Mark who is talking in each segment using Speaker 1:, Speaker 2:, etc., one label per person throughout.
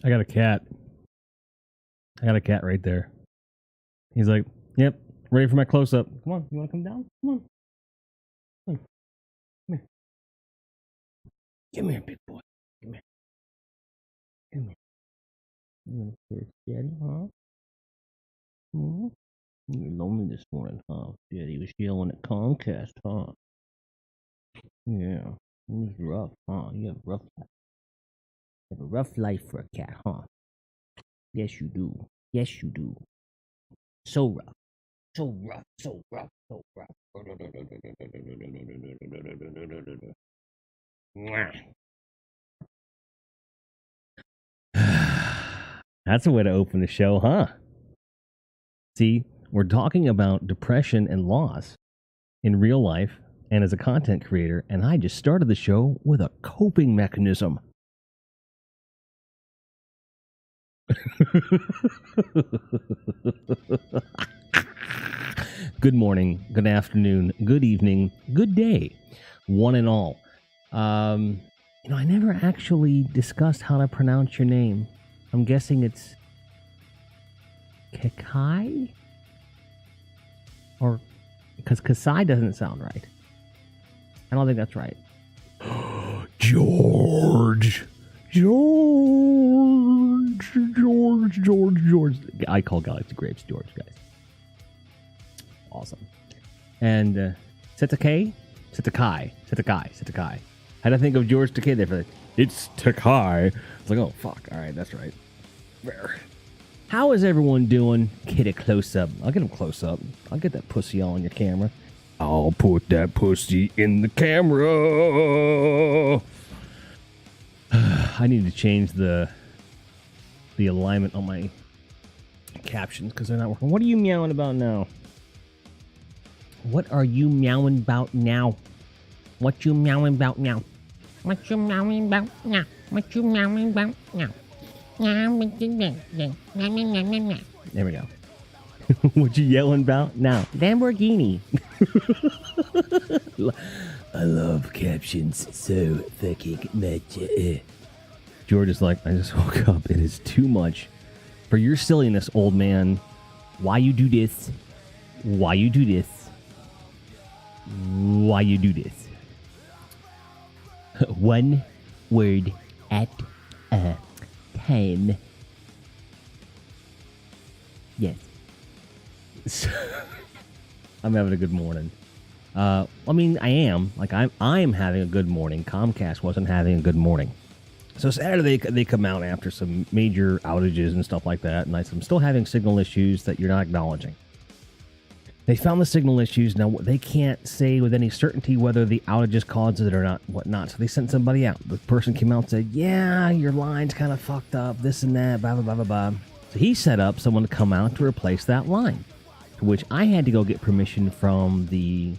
Speaker 1: I got a cat. I got a cat right there. He's like, yep, ready for my close-up. Come on, you want to come down? Come on. Come on. Come here. Come here, big boy. Come here. Come here. You want to kiss Daddy, huh? Hmm? You're lonely this morning, huh? Daddy was yelling at Comcast, huh? Yeah. It was rough, huh? You have a rough life for a cat, huh? Yes, you do. Yes, you do. So rough. So rough. So rough. So rough. That's a way to open the show, huh? See, we're talking about depression and loss in real life and as a content creator, and I just started the show with a coping mechanism. Good morning, good afternoon, good evening, good day, one and all. I never actually discussed how to pronounce your name. I'm guessing it's Kakai? Or, because Kasai doesn't sound right. I don't think that's right. George. I call Galaxy Grapes George, guys. Awesome. And Setakai. Had to think of George Takei there for that. It's Takai. It's like, oh, fuck. All right, that's right. Rare. How is everyone doing? Get a close-up. I'll get him close-up. I'll get that pussy on your camera. I'll put that pussy in the camera. I need to change the alignment on my captions because they're not working. What are you meowing about now? What are you meowing about now? What you meowing about now? What you meowing about now? What you meowing about now? There we go. What you yelling about now? Lamborghini. I love captions so fucking much. George is like, I just woke up. It is too much for your silliness, old man. Why you do this? Why you do this? Why you do this? One word at a time. Yes. I'm having a good morning. I mean, I am. Like, I'm having a good morning. Comcast wasn't having a good morning. So Saturday, they come out after some major outages and stuff like that, and I'm still having signal issues that you're not acknowledging. They found the signal issues. Now, they can't say with any certainty whether the outages caused it or not, whatnot. So they sent somebody out. The person came out and said, yeah, your line's kind of fucked up, this and that, blah, blah, blah, blah, blah. So he set up someone to come out to replace that line, to which I had to go get permission from the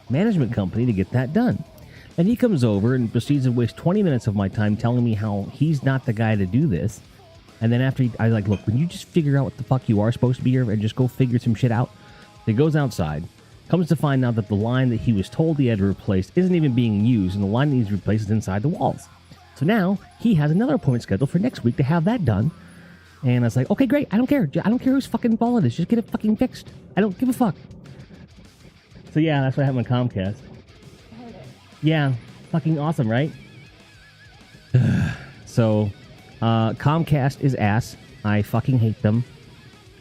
Speaker 1: management company to get that done. And he comes over and proceeds to waste 20 minutes of my time telling me how he's not the guy to do this. And then after I was like, look, when you just figure out what the fuck you are supposed to be here and just go figure some shit out. He goes outside, comes to find out that the line that he was told he had to replace isn't even being used, and the line that needs replaced is inside the walls. So now he has another appointment scheduled for next week to have that done. And I was like, okay, great. I don't care. I don't care whose fucking fault it is. Just get it fucking fixed. I don't give a fuck. So yeah, that's what happened with Comcast. Yeah, fucking awesome, right? So, Comcast is ass. I fucking hate them.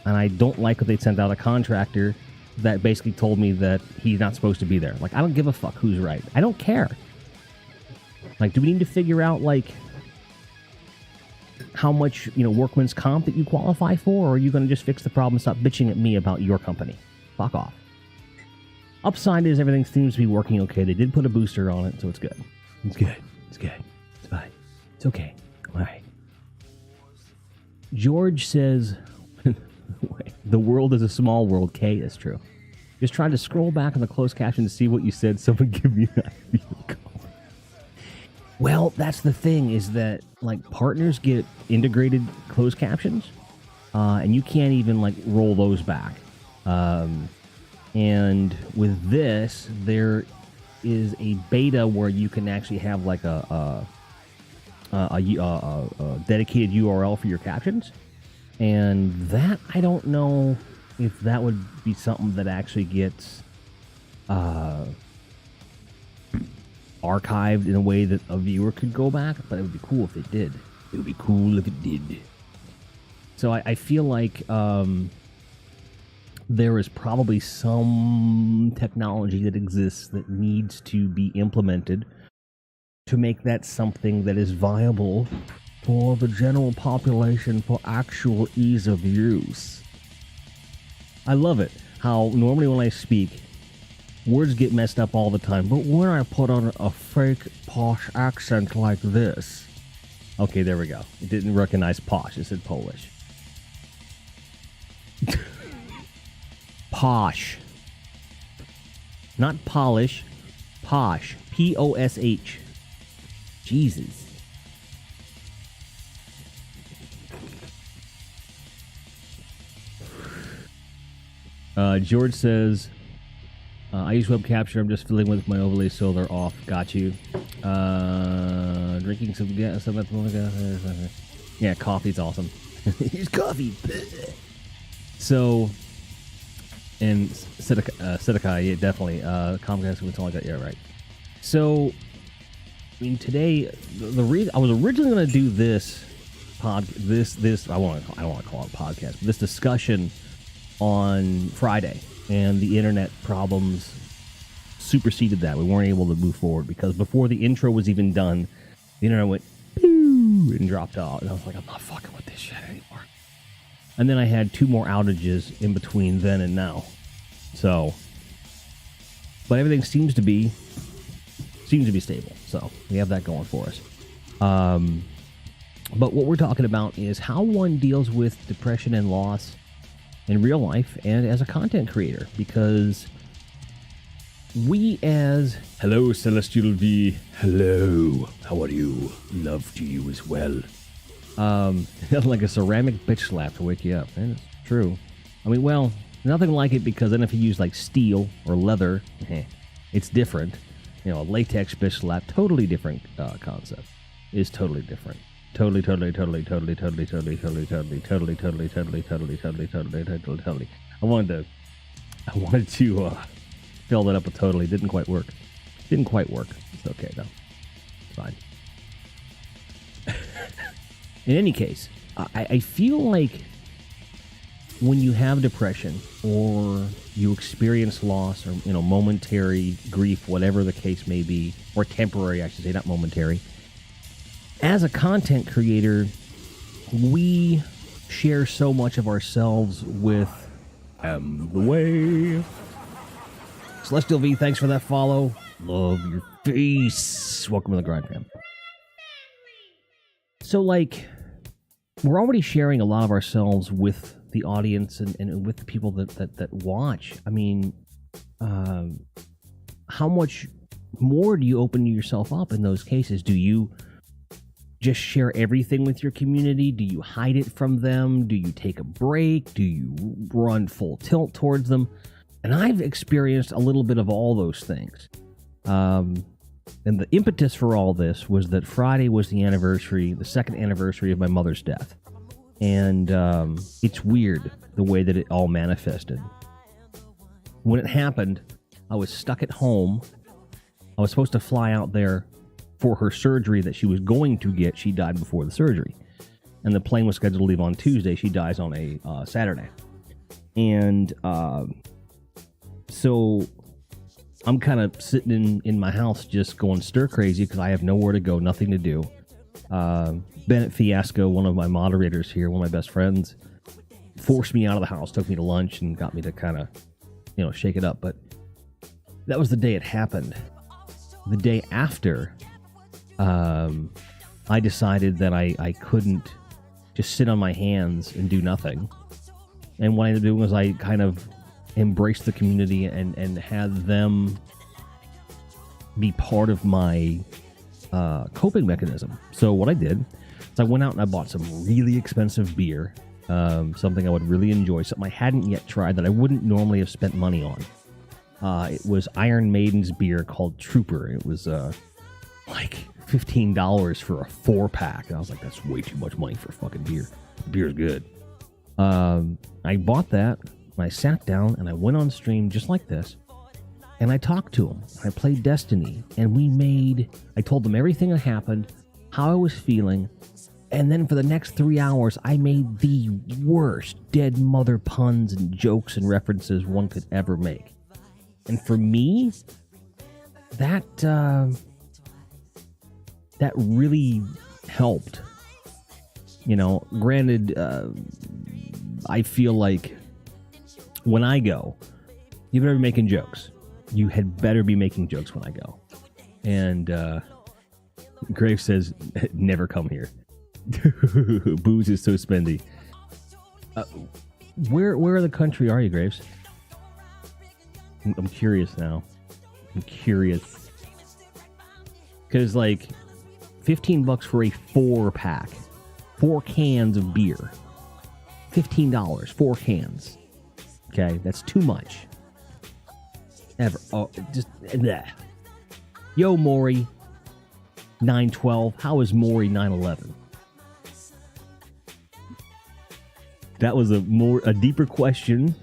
Speaker 1: And I don't like what they sent out a contractor that basically told me that he's not supposed to be there. Like, I don't give a fuck who's right. I don't care. Like, do we need to figure out, like, how much, workman's comp that you qualify for? Or are you going to just fix the problem and stop bitching at me about your company? Fuck off. Upside is everything seems to be working okay. They did put a booster on it, so it's good. It's good. It's good. It's fine. It's okay. All right. George says, the world is a small world. K is true. Just trying to scroll back on the closed caption to see what you said. Someone give me that vehicle. Well, that's the thing is that, like, partners get integrated closed captions, and you can't even, like, roll those back. And with this, there is a beta where you can actually have like a a dedicated URL for your captions. And that, I don't know if that would be something that actually gets archived in a way that a viewer could go back, but it would be cool if it did. It would be cool if it did. So I feel like there is probably some technology that exists that needs to be implemented to make that something that is viable for the general population for actual ease of use. I love it how normally when I speak, words get messed up all the time, but when I put on a fake posh accent like this... Okay, there we go. It didn't recognize posh, it said Polish. Posh. Not polish, posh. P-O-S-H. Jesus. George says, I use web capture. I'm just fiddling with my overlay so they're off. Got you. Drinking some gas. Yeah, coffee's awesome. Use coffee. So, and Sedekai, yeah, definitely. Comcast with all I got. Yeah, right. So, I mean, today the reason I was originally going to do this I don't want to call it a podcast, but this discussion on Friday, and the internet problems superseded that. We weren't able to move forward because before the intro was even done, the internet went boo and dropped out, and I was like, I'm not fucking with this shit anymore. And then I had 2 more outages in between then and now. So, but everything seems to be stable. So we have that going for us. But what we're talking about is how one deals with depression and loss in real life and as a content creator, because we as... Hello, Celestial V. Hello. How are you? Love to you as well. Like a ceramic bitch slap to wake you up. And it's true. I mean, well, nothing like it, because then if you use like steel or leather, it's different. You know, a latex bitch slap, totally different concept. Is totally different. Totally. I wanted to fill that up with totally. Didn't quite work. It's okay though. It's fine. In any case, I feel like when you have depression or you experience loss or, you know, momentary grief, whatever the case may be, or temporary, I should say, not momentary. As a content creator, we share so much of ourselves with the way. Celestial V, thanks for that follow. Love your face. Welcome to the grind, fam. So, like, we're already sharing a lot of ourselves with the audience and with the people that watch. I mean, how much more do you open yourself up in those cases? Do you just share everything with your community? Do you hide it from them? Do you take a break? Do you run full tilt towards them? And I've experienced a little bit of all those things. And the impetus for all this was that Friday was the anniversary, the second anniversary of my mother's death. And it's weird the way that it all manifested. When it happened, I was stuck at home. I was supposed to fly out there for her surgery that she was going to get. She died before the surgery. And the plane was scheduled to leave on Tuesday. She dies on a Saturday. And so I'm kind of sitting in my house just going stir crazy because I have nowhere to go, nothing to do. Bennett Fiasco, one of my moderators here, one of my best friends, forced me out of the house, took me to lunch, and got me to kind of, you know, shake it up. But that was the day it happened. The day after, I decided that I couldn't just sit on my hands and do nothing. And what I ended up doing was I kind of embraced the community and had them be part of my coping mechanism. So what I did is I went out and I bought some really expensive beer, something I would really enjoy, something I hadn't yet tried that I wouldn't normally have spent money on. It was Iron Maiden's beer called Trooper. It was like $15 for a 4-pack. And I was like, that's way too much money for fucking beer. Beer's good. I bought that, and I sat down, and I went on stream just like this, and I talked to him. I played Destiny, and I told them everything that happened, how I was feeling, and then for the next 3 hours, I made the worst dead mother puns and jokes and references one could ever make. And for me, that really helped. You know, granted, I feel like when I go, you better be making jokes. You had better be making jokes when I go. And Grave says, never come here. Booze is so spendy. Where in the country are you, Graves? I'm curious now. I'm curious. Because, like, $15 for a 4-pack. 4 cans of beer. $15, 4 cans. Okay, that's too much. Ever. Oh, just bleh. Yo, Maury, 912. How is Maury 911? That was a deeper question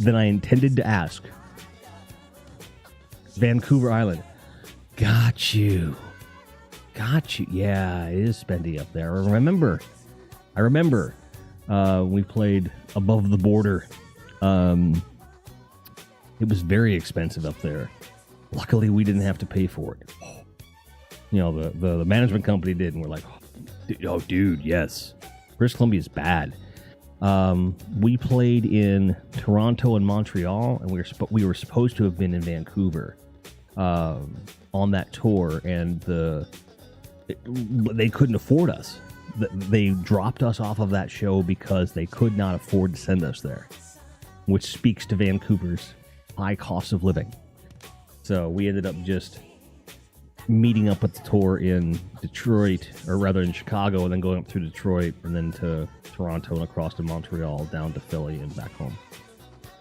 Speaker 1: than I intended to ask. Vancouver Island. Got you. Yeah, it is spendy up there. I remember. We played Above the Border. It was very expensive up there. Luckily, we didn't have to pay for it. You know, the management company did, and we're like, oh, dude, yes. British Columbia is bad. We played in Toronto and Montreal, and we were supposed to have been in Vancouver on that tour, and they couldn't afford us. They dropped us off of that show because they could not afford to send us there, which speaks to Vancouver's high cost of living. So we ended up just meeting up with the tour in Detroit, or rather in Chicago, and then going up through Detroit, and then to Toronto and across to Montreal, down to Philly and back home.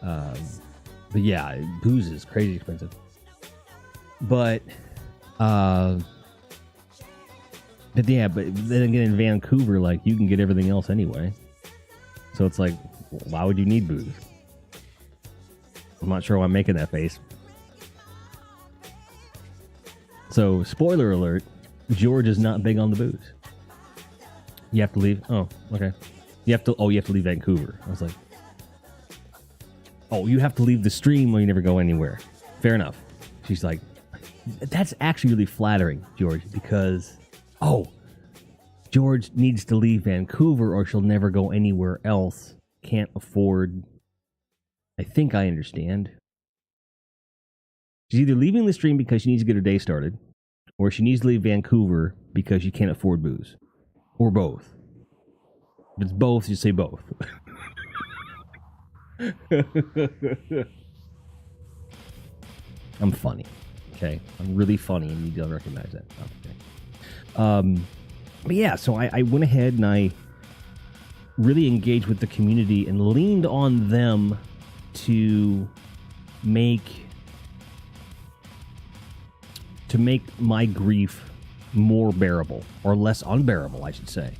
Speaker 1: But yeah, booze is crazy expensive. But then again, in Vancouver, like, you can get everything else anyway. So it's like, why would you need booze? I'm not sure why I'm making that face. So, spoiler alert, George is not big on the booze. You have to leave? Oh, okay. You have to leave Vancouver. I was like, oh, you have to leave the stream or you never go anywhere. Fair enough. She's like, that's actually really flattering, George, because, George needs to leave Vancouver or she'll never go anywhere else. Can't afford. I think I understand. She's either leaving the stream because she needs to get her day started, or she needs to leave Vancouver because she can't afford booze. Or both. If it's both, you say both. I'm funny. Okay? I'm really funny, and you don't recognize that. Okay. But yeah, so I went ahead and I really engaged with the community and leaned on them to make my grief more bearable, or less unbearable, I should say.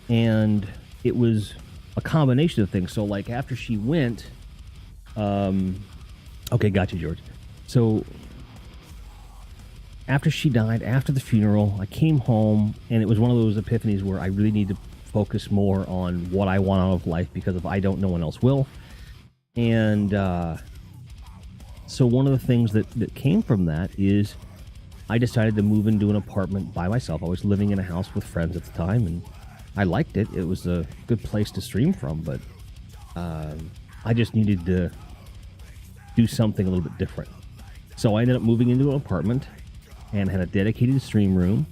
Speaker 1: And it was a combination of things. So, like, after she went, okay, got you, George. So, after she died, after the funeral, I came home, and it was one of those epiphanies where I really need to focus more on what I want out of life, because if I don't, no one else will. And so one of the things that came from that is I decided to move into an apartment by myself. I was living in a house with friends at the time, and I liked it. It was a good place to stream from, but I just needed to do something a little bit different. So I ended up moving into an apartment and had a dedicated stream room,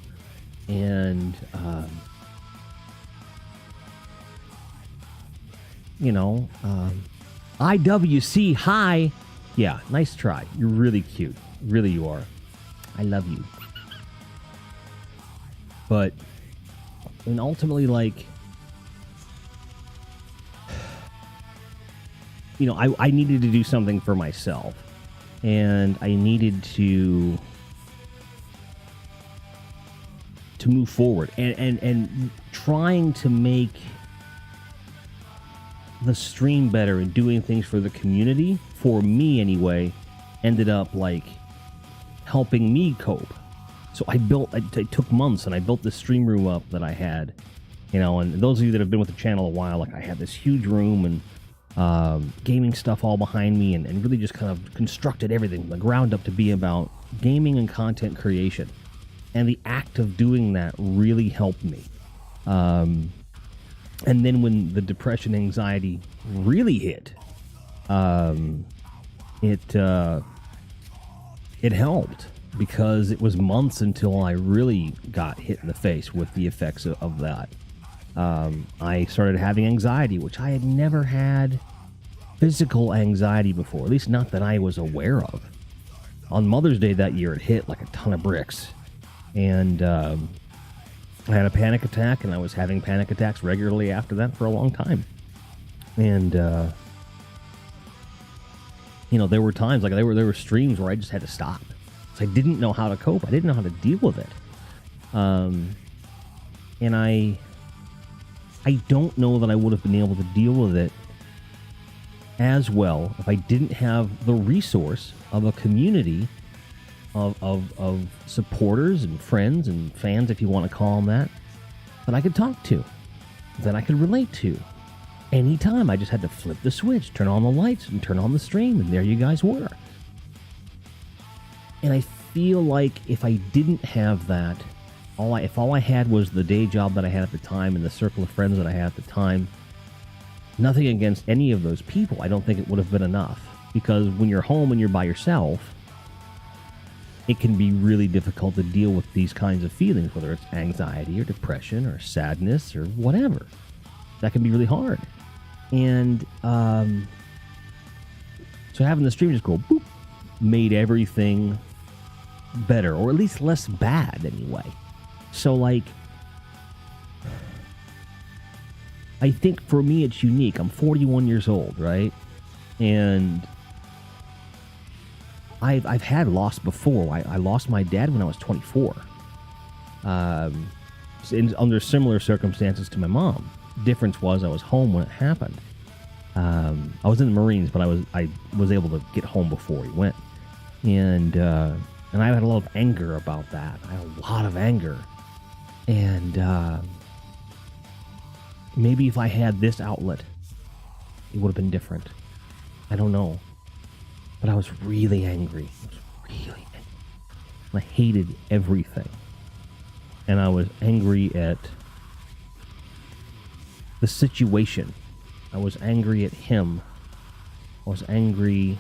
Speaker 1: and IWC, hi. Yeah, nice try. You're really cute. Really, you are. I love you. But, and ultimately, like, I needed to do something for myself. And I needed to to move forward, and trying to make the stream better and doing things for the community, for me anyway, ended up like helping me cope. So I took months and I built this stream room up that I had, and those of you that have been with the channel a while, like I had this huge room and gaming stuff all behind me, and really just kind of constructed everything from the ground up to be about gaming and content creation. And the act of doing that really helped me. And then when the depression, anxiety really hit, it helped, because it was months until I really got hit in the face with the effects of that. I started having anxiety, which I had never had physical anxiety before, at least not that I was aware of. On Mother's Day that year, it hit like a ton of bricks. And I had a panic attack, and I was having panic attacks regularly after that for a long time. And, there were times, like there were streams where I just had to stop. So I didn't know how to cope. I didn't know how to deal with it. And I don't know that I would have been able to deal with it as well if I didn't have the resource of a community of supporters and friends and fans, if you want to call them that I could talk to, that I could relate to. Anytime I just had to flip the switch, turn on the lights, and turn on the stream, and there you guys were. And I feel like if I didn't have that, if all I had was the day job that I had at the time and the circle of friends that I had at the time, nothing against any of those people, I don't think it would have been enough. Because when you're home and you're by yourself, it can be really difficult to deal with these kinds of feelings, whether it's anxiety or depression or sadness or whatever. That can be really hard. And so having the stream just go boop made everything better, or at least less bad anyway. So like, I think for me it's unique. I'm 41 years old, right? And I've had loss before. I lost my dad when I was 24. Under similar circumstances to my mom. Difference was I was home when it happened. I was in the Marines, but I was able to get home before he went. And I had a lot of anger about that. I had a lot of anger. And maybe if I had this outlet, it would have been different. I don't know. But I was really angry. I hated everything. And I was angry at the situation. I was angry at him. I was angry.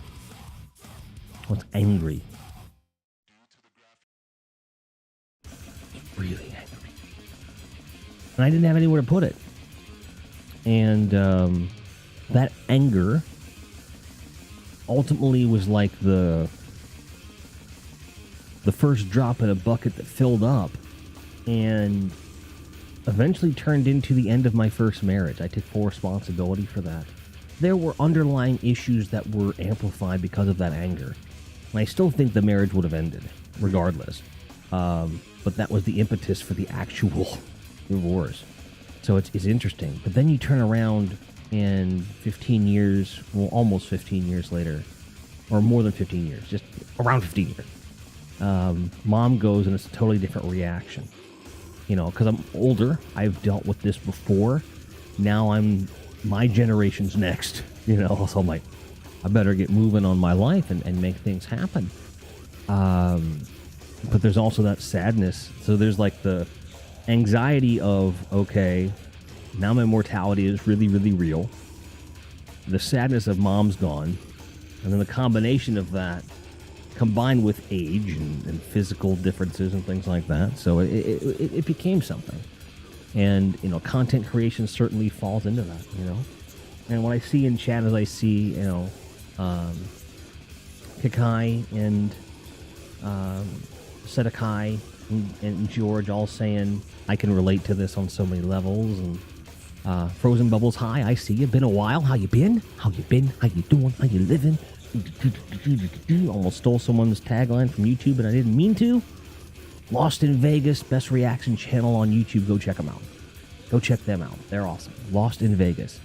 Speaker 1: Really angry. And I didn't have anywhere to put it. And that anger ultimately was like the first drop in a bucket that filled up, and eventually turned into the end of my first marriage. I took full responsibility for that. There were underlying issues that were amplified because of that anger. And I still think the marriage would have ended, regardless. But that was the impetus for the actual divorce. So it's interesting. But then you turn around and 15 years, well, almost 15 years later, or more than 15 years, just around 15 years, mom goes and it's a totally different reaction. Because I'm older, I've dealt with this before. Now my generation's next, so I'm like, I better get moving on my life and make things happen. But there's also that sadness. So there's like the anxiety of, okay, now my mortality is really, really real. The sadness of mom's gone. And then the combination of that combined with age and physical differences and things like that. So it became something. And, content creation certainly falls into that, And what I see in chat is I see, Kikai and Sedekai and George all saying, I can relate to this on so many levels. And Frozen Bubbles, hi, I see you. Been a while. How you been? How you doing? How you living? Almost stole someone's tagline from YouTube, and I didn't mean to. Lost in Vegas, best reaction channel on YouTube. Go check them out. Go check them out. They're awesome. Lost in Vegas.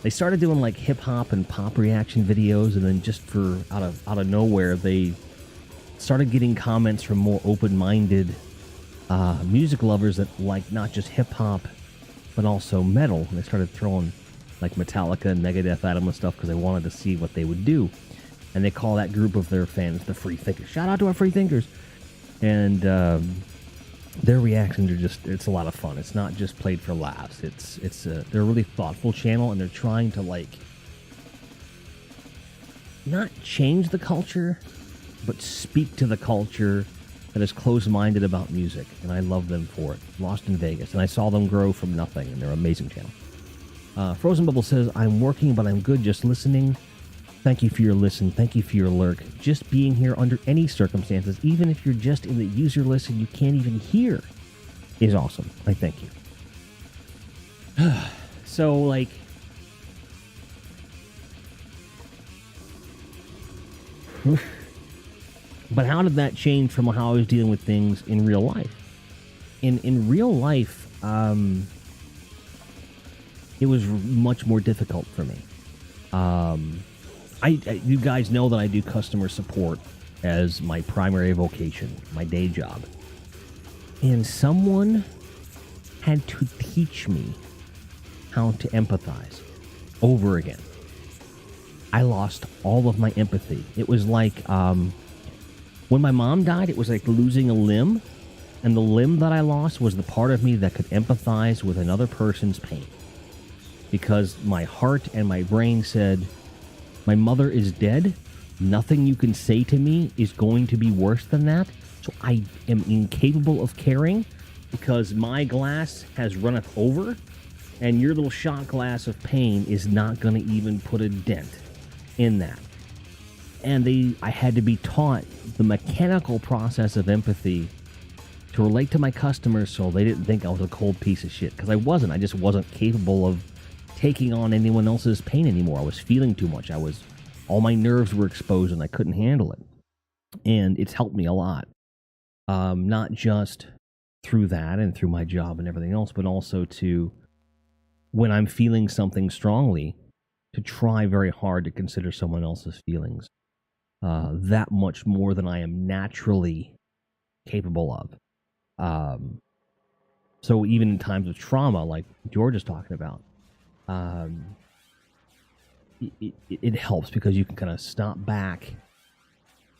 Speaker 1: They started doing like hip hop and pop reaction videos, and then just for out of nowhere, they started getting comments from more open-minded music lovers that like not just hip hop, but also metal. And they started throwing like Metallica and Megadeth at them and stuff because they wanted to see what they would do. And they call that group of their fans the Free Thinkers. Shout out to our Free Thinkers. And their reactions are just—it's a lot of fun. It's not just played for laughs. They're a really thoughtful channel, and they're trying to like not change the culture, but speak to the culture that is closed-minded about music, and I love them for it. Lost in Vegas, and I saw them grow from nothing, and they're an amazing channel. Frozen Bubble says, I'm working, but I'm good just listening. Thank you for your listen. Thank you for your lurk. Just being here under any circumstances, even if you're just in the user list and you can't even hear, is awesome. I thank you. So, like, but how did that change from how I was dealing with things in real life? In real life, it was much more difficult for me. You guys know that I do customer support as my primary vocation, my day job. And someone had to teach me how to empathize over again. I lost all of my empathy. It was like when my mom died, it was like losing a limb. And the limb that I lost was the part of me that could empathize with another person's pain. Because my heart and my brain said, my mother is dead. Nothing you can say to me is going to be worse than that. So I am incapable of caring because my glass has runneth over and your little shot glass of pain is not going to even put a dent in that. And I had to be taught the mechanical process of empathy to relate to my customers so they didn't think I was a cold piece of shit. Because I wasn't. I just wasn't capable of taking on anyone else's pain anymore. I was feeling too much. All my nerves were exposed and I couldn't handle it. And it's helped me a lot. Not just through that and through my job and everything else, but also to, when I'm feeling something strongly, to try very hard to consider someone else's feelings that much more than I am naturally capable of. So even in times of trauma, like George is talking about, it helps because you can kind of stop back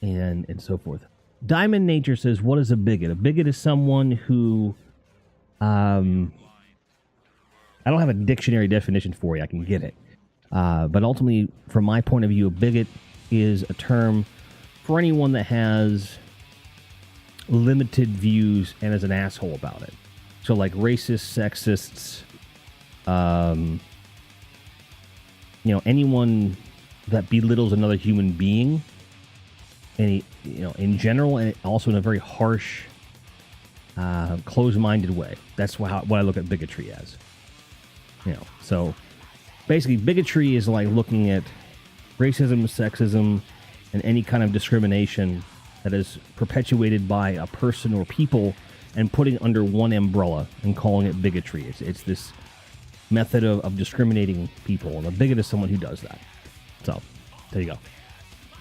Speaker 1: and so forth. Diamond Nature says, what is a bigot? A bigot is someone who, I don't have a dictionary definition for you. I can get it. But ultimately, from my point of view, a bigot is a term for anyone that has limited views and is an asshole about it. So like racists, sexists, anyone that belittles another human being, in general, and also in a very harsh, closed-minded way. That's what I look at bigotry as. So basically, bigotry is like looking at racism, sexism, and any kind of discrimination that is perpetuated by a person or people and putting under one umbrella and calling it bigotry. It's this method of discriminating people, and a bigot is someone who does that. So, there you go.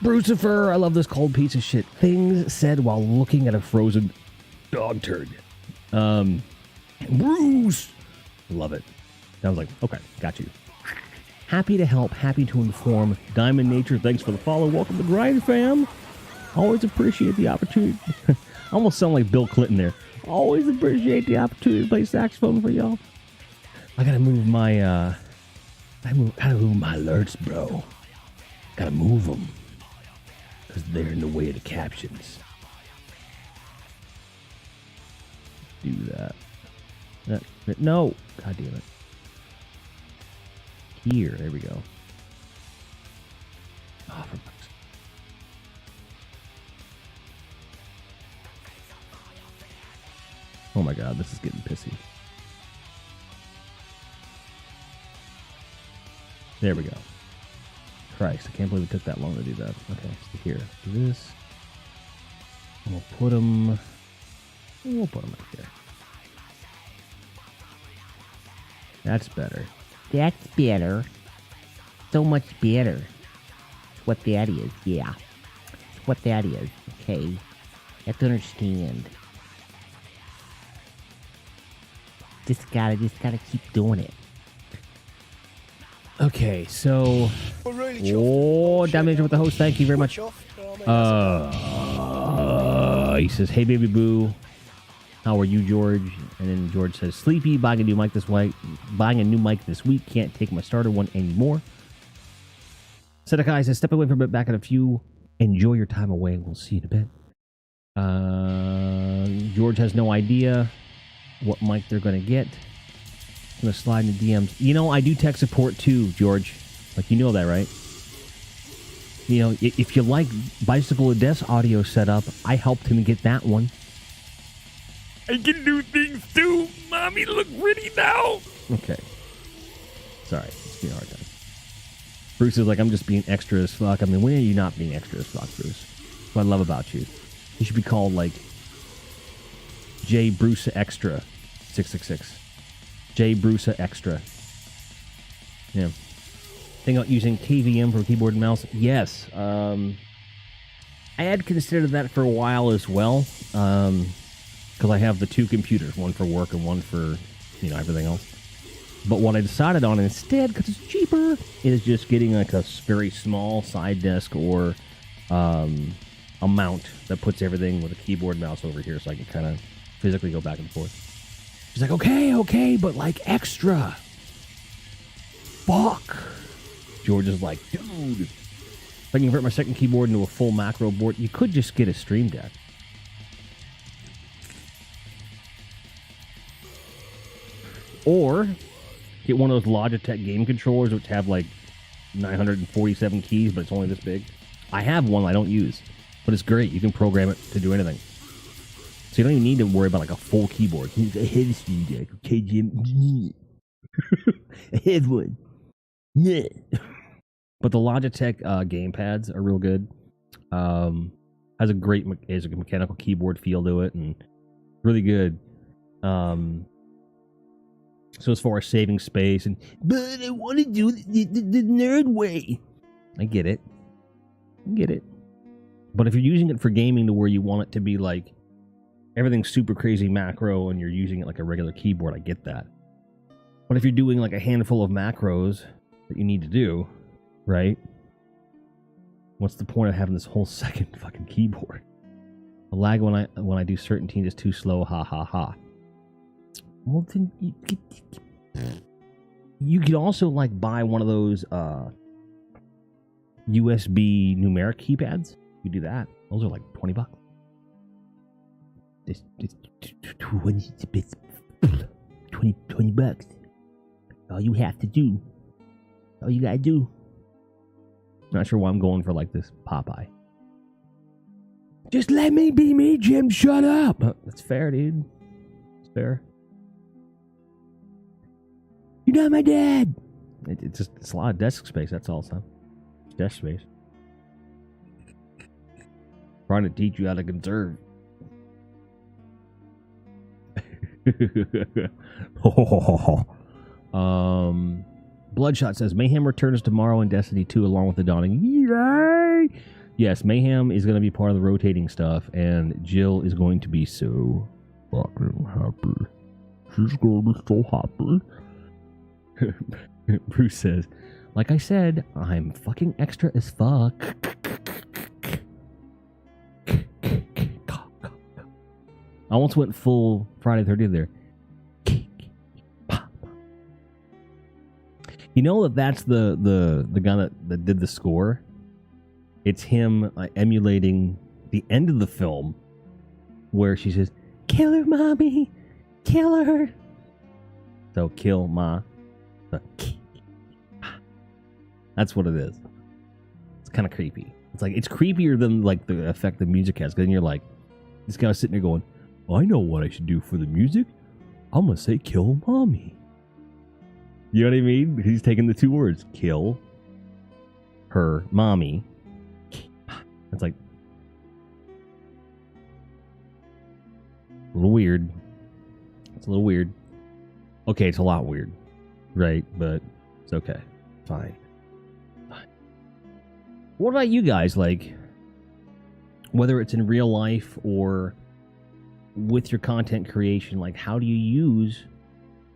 Speaker 1: Brucifer, I love this cold piece of shit. Things said while looking at a frozen dog turd. Bruce! Love it. I was like, okay, got you. Happy to help, happy to inform. Diamond Nature, thanks for the follow. Welcome to Grind Fam. Always appreciate the opportunity. I almost sound like Bill Clinton there. Always appreciate the opportunity to play saxophone for y'all. I gotta move my, gotta move my alerts, bro. Gotta move them. Because they're in the way of the captions. Do that. No. God damn it. Here. There we go. Oh, for fuck's sake. Oh my god, this is getting pissy. There we go. Christ, I can't believe it took that long to do that. Okay, so here. Do this. I'm going to put them We'll put them right there. That's better. That's better. So much better. That's what that is, yeah. That's what that is, okay? You have to understand. Just gotta keep doing it. Okay, so... Oh, damage with the host, thank you very much. He says, hey, baby boo. How are you, George? And then George says, sleepy, buying a new mic this week. Can't take my starter one anymore. Sedekai says, step away for a bit, back in a few. Enjoy your time away. We'll see you in a bit. George has no idea what mic they're going to get. I'm going to slide in the DMs. You know, I do tech support too, George. Like, you know that, right? You know, if you like Bicycle Desk audio setup, I helped him get that one. I can do things too. Mommy, look pretty now. Okay. Sorry. It's being a hard time. Bruce is like, I'm just being extra as fuck. I mean, when are you not being extra as fuck, Bruce? That's what I love about you. You should be called, like, J. Bruce Extra 666. J. Bruce Extra. Yeah. Think about using KVM for keyboard and mouse? Yes. I had considered that for a while as well. Because I have the two computers, one for work and one for, you know, everything else. But what I decided on instead, because it's cheaper, is just getting like a very small side desk or a mount that puts everything with a keyboard and mouse over here so I can kind of physically go back and forth. She's like, okay, but like extra. Fuck. George is like, dude, if I can convert my second keyboard into a full macro board, you could just get a Stream Deck. Or get one of those Logitech game controllers which have like 947 keys, but it's only this big. I have one I don't use, but it's great. You can program it to do anything. So you don't even need to worry about like a full keyboard. I have a Stream Deck, okay, Jim? I have one. Yeah. But the Logitech gamepads are real good. Has a great mechanical keyboard feel to it and really good. So as far as saving space but I want to do the nerd way. I get it. But if you're using it for gaming to where you want it to be like everything's super crazy macro and you're using it like a regular keyboard, I get that. But if you're doing like a handful of macros that you need to do, right? What's the point of having this whole second fucking keyboard? The lag when I do certain teams is too slow, ha ha ha. Well, then you could also like buy one of those USB numeric keypads. You do that. Those are like $20. It's 20 bucks. All you have to do. All you gotta do. Not sure why I'm going for like this Popeye. Just let me be me, Jim. Shut up. That's fair, dude. It's fair. You're not my dad. It's a lot of desk space. That's all, son. It's desk space. Trying to teach you how to conserve. Bloodshot says Mayhem returns tomorrow in Destiny 2 along with the Dawning. Yay! Yes, Mayhem is going to be part of the rotating stuff, and Jill is going to be so fucking happy. She's going to be so happy. Bruce says, like I said, I'm fucking extra as fuck. I almost went full Friday 30th there. You know that's the guy that did the score? It's him emulating the end of the film where she says, kill her, mommy, kill her. So kill ma. That's what it is. It's kind of creepy. It's creepier than like the effect the music has. Because then you're like, this guy's sitting there going, I know what I should do for the music. I'm gonna say kill mommy. You know what I mean? He's taking the two words, kill her mommy. It's like, A little weird. It's a little weird. Okay, it's a lot weird, right? But it's okay. Fine. What about you guys? Like, whether it's in real life or with your content creation, like, how do you use?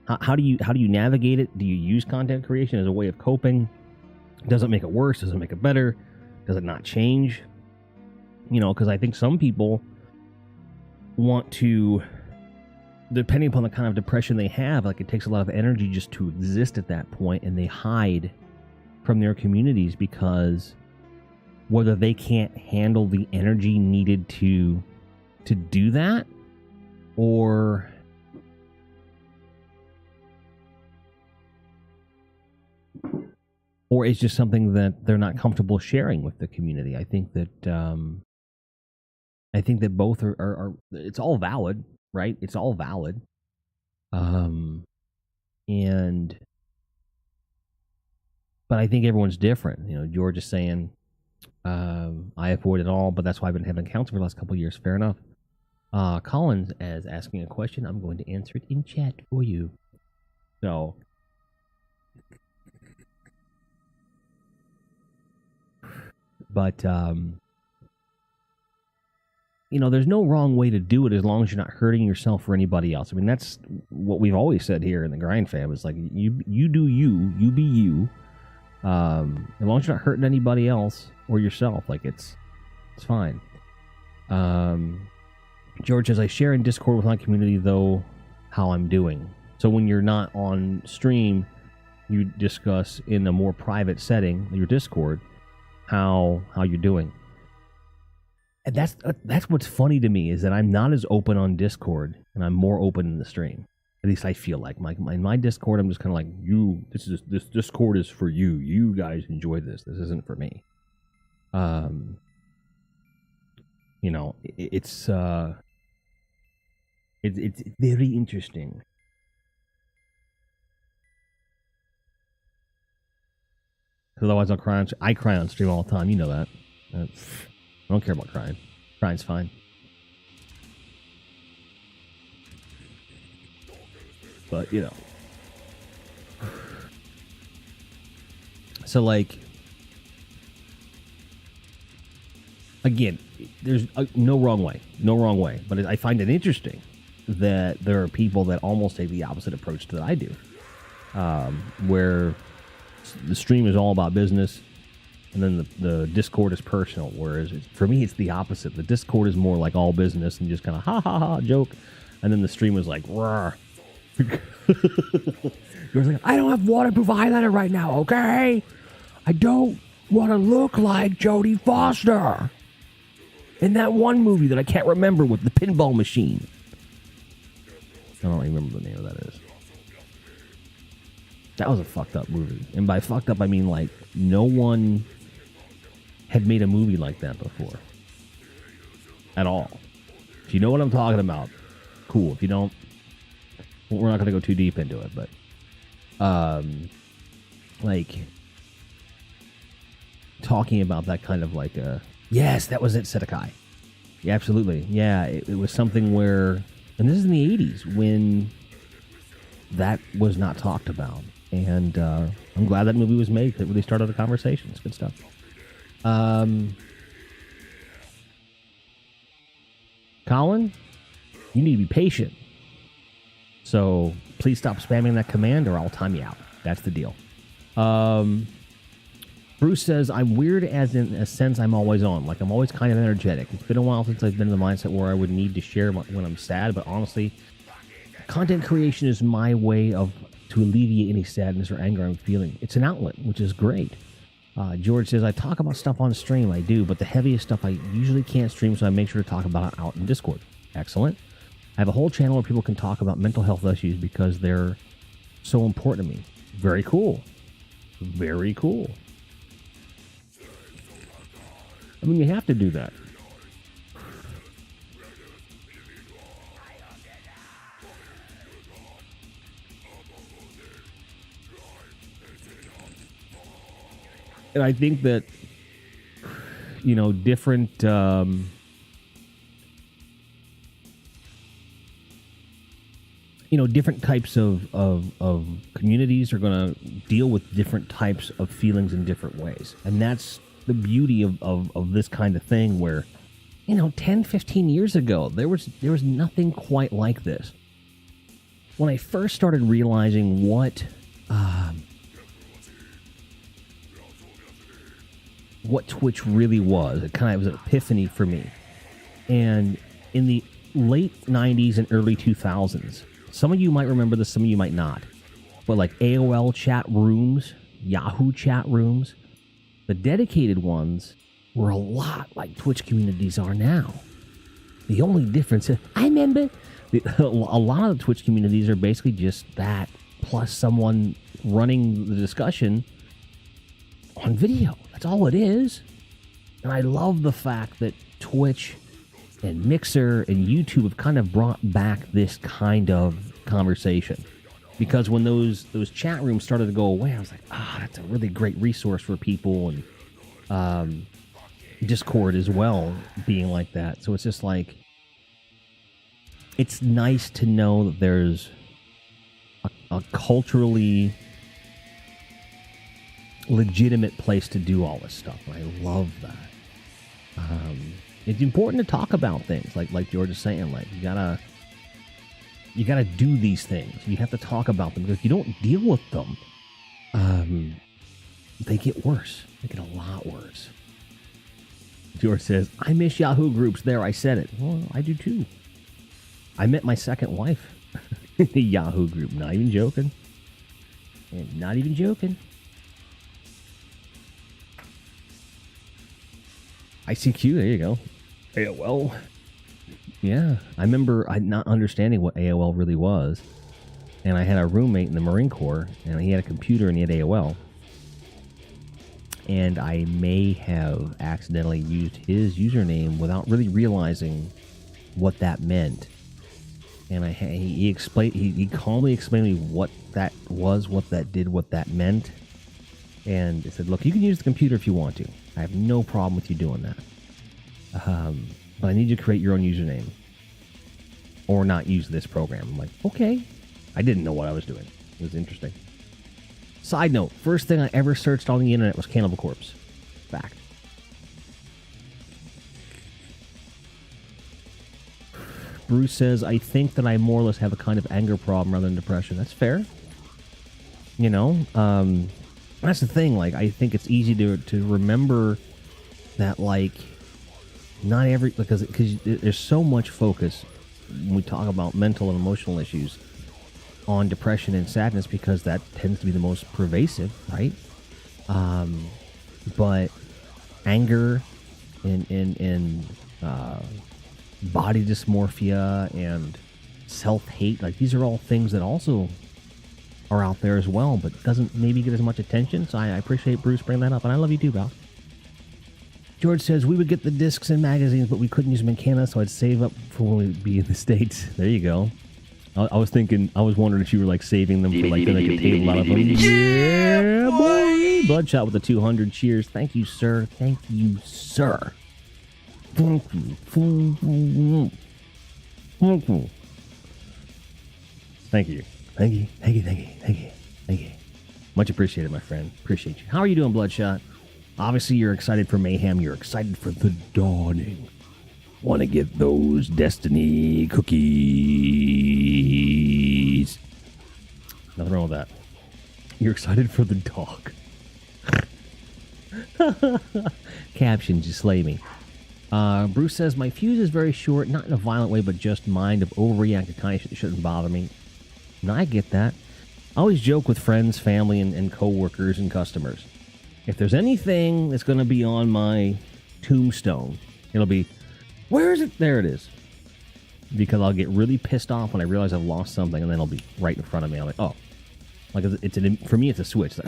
Speaker 1: How do you navigate it? Do you use content creation as a way of coping? Does it make it worse? Does it make it better? Does it not change? You know, because I think some people want to, depending upon the kind of depression they have, like it takes a lot of energy just to exist at that point, and they hide from their communities because whether they can't handle the energy needed to do that, or it's just something that they're not comfortable sharing with the community. I think that both are it's all valid, right? It's all valid. And but I think everyone's different. You know, George is saying, I avoid it all, but that's why I've been having counseling for the last couple of years. Fair enough. Collins is asking a question. I'm going to answer it in chat for you. So, but you know, there's no wrong way to do it as long as you're not hurting yourself or anybody else. I mean, that's what we've always said here in the Grind Fam. Is like you do you be you. As long as you're not hurting anybody else or yourself, like it's fine. George says, I share in Discord with my community though how I'm doing. So when you're not on stream, you discuss in a more private setting, your Discord, how you're doing. And that's what's funny to me, is that I'm not as open on Discord and I'm more open in the stream. At least I feel like in my Discord, I'm just kind of like, this Discord is for you. You guys enjoy this. This isn't for me. You know, it's very interesting. Otherwise, I cry on stream all the time. You know that. I don't care about crying. Crying's fine. But, you know. So, like, again, there's no wrong way. No wrong way. But I find it interesting that there are people that almost take the opposite approach that I do. Where the stream is all about business, and then the Discord is personal. Whereas for me, it's the opposite. The Discord is more like all business and just kind of ha ha ha joke, and then the stream is like roar. Like, I don't have waterproof eyeliner right now, okay? I don't want to look like Jodie Foster in that one movie that I can't remember with the pinball machine. I don't remember the name of that is. That was a fucked up movie. And by fucked up, I mean like no one had made a movie like that before. At all. If you know what I'm talking about, cool. If you don't, we're not going to go too deep into it. But, like, talking about that kind of like yes, that was it, Sedekai. Yeah, absolutely. Yeah, it was something where, and this is in the 80s, when that was not talked about. And I'm glad that movie was made. That really started a conversation. It's good stuff. Colin, you need to be patient. So please stop spamming that command or I'll time you out. That's the deal. Bruce says, I'm weird as in a sense I'm always on. Like I'm always kind of energetic. It's been a while since I've been in the mindset where I would need to share when I'm sad. But honestly, content creation is my way to alleviate any sadness or anger I'm feeling. It's an outlet, which is great. George says, I talk about stuff on stream. I do, but the heaviest stuff I usually can't stream, so I make sure to talk about it out in Discord. Excellent. I have a whole channel where people can talk about mental health issues because they're so important to me. Very cool. Very cool. I mean, you have to do that. And I think that, you know, different different types of communities are going to deal with different types of feelings in different ways. And that's the beauty of this kind of thing where, 10, 15 years ago, there was nothing quite like this. When I first started realizing what Twitch really was, it kind of was an epiphany for me. And in the late 90s and early 2000s, some of you might remember this, some of you might not, but like AOL chat rooms, Yahoo chat rooms, the dedicated ones were a lot like Twitch communities are now. The only difference is, I remember, a lot of the Twitch communities are basically just that, plus someone running the discussion on video. That's all it is. And I love the fact that Twitch and Mixer and YouTube have kind of brought back this kind of conversation. Because when those chat rooms started to go away, I was like, that's a really great resource for people. And Discord as well being like that. So it's just like, it's nice to know that there's a culturally legitimate place to do all this stuff. And I love that. It's important to talk about things like George is saying. Like you gotta do these things. You have to talk about them, because if you don't deal with them, they get worse. They get a lot worse. George says, I miss Yahoo groups. There, I said it. Well, I do too. I met my second wife in the Yahoo group. Not even joking. And not even joking. ICQ, there you go. AOL. Yeah, I remember not understanding what AOL really was. And I had a roommate in the Marine Corps, and he had a computer and he had AOL. And I may have accidentally used his username without really realizing what that meant. And he explained, he calmly explained to me what that was, what that did, what that meant. And he said, look, you can use the computer if you want to. I have no problem with you doing that. But I need you to create your own username. Or not use this program. I'm like, okay. I didn't know what I was doing. It was interesting. Side note, first thing I ever searched on the internet was Cannibal Corpse. Fact. Bruce says, I think that I more or less have a kind of anger problem rather than depression. That's fair. That's the thing. Like, I think it's easy to remember that, like, not every, because there's so much focus when we talk about mental and emotional issues on depression and sadness, because that tends to be the most pervasive, right? But anger and body dysmorphia and self-hate, like, these are all things that also are out there as well, but doesn't maybe get as much attention. So I appreciate Bruce bringing that up, and I love you too, pal. George says, we would get the discs and magazines, but we couldn't use them in Canada, so I'd save up for when we'd be in the States. There you go. I was wondering if you were like saving them for like then they could table out of them. Yeah, boy! Bloodshot with the 200. Cheers. Thank you, sir. Thank you, sir. Thank you. Thank you. Thank you. Thank you. Thank you. Thank you. Thank you. Thank you. Much appreciated, my friend. Appreciate you. How are you doing, Bloodshot? Obviously, you're excited for Mayhem. You're excited for the dawning. Want to get those Destiny cookies. Nothing wrong with that. You're excited for the dog. Captions, you slay me. Bruce says, my fuse is very short, not in a violent way, but just mind of overreacted kind of shouldn't bother me. And I get that. I always joke with friends, family, and co-workers and customers. If there's anything that's going to be on my tombstone, it'll be, where is it? There it is. Because I'll get really pissed off when I realize I've lost something, and then it'll be right in front of me. I'm like, oh. Like, for me, it's a switch. Like,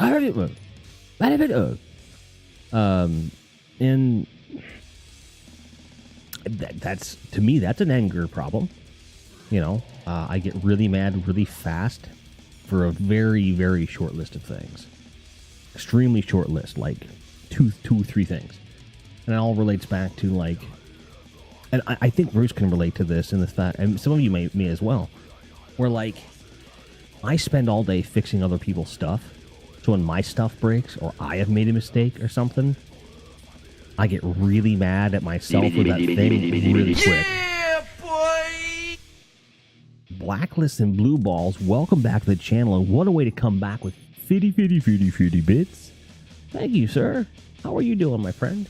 Speaker 1: and that's, to me, that's an anger problem. I get really mad really fast for a very, very short list of things. Extremely short list, like two or three things. And it all relates back to, like, and I think Bruce can relate to this in the fact, and some of you may as well. where, like, I spend all day fixing other people's stuff. So when my stuff breaks or I have made a mistake or something, I get really mad at myself for that thing really quick. Yeah, boy! Blacklist and Blue Balls, welcome back to the channel, and what a way to come back with fitty bits. Thank you, sir. How are you doing, my friend?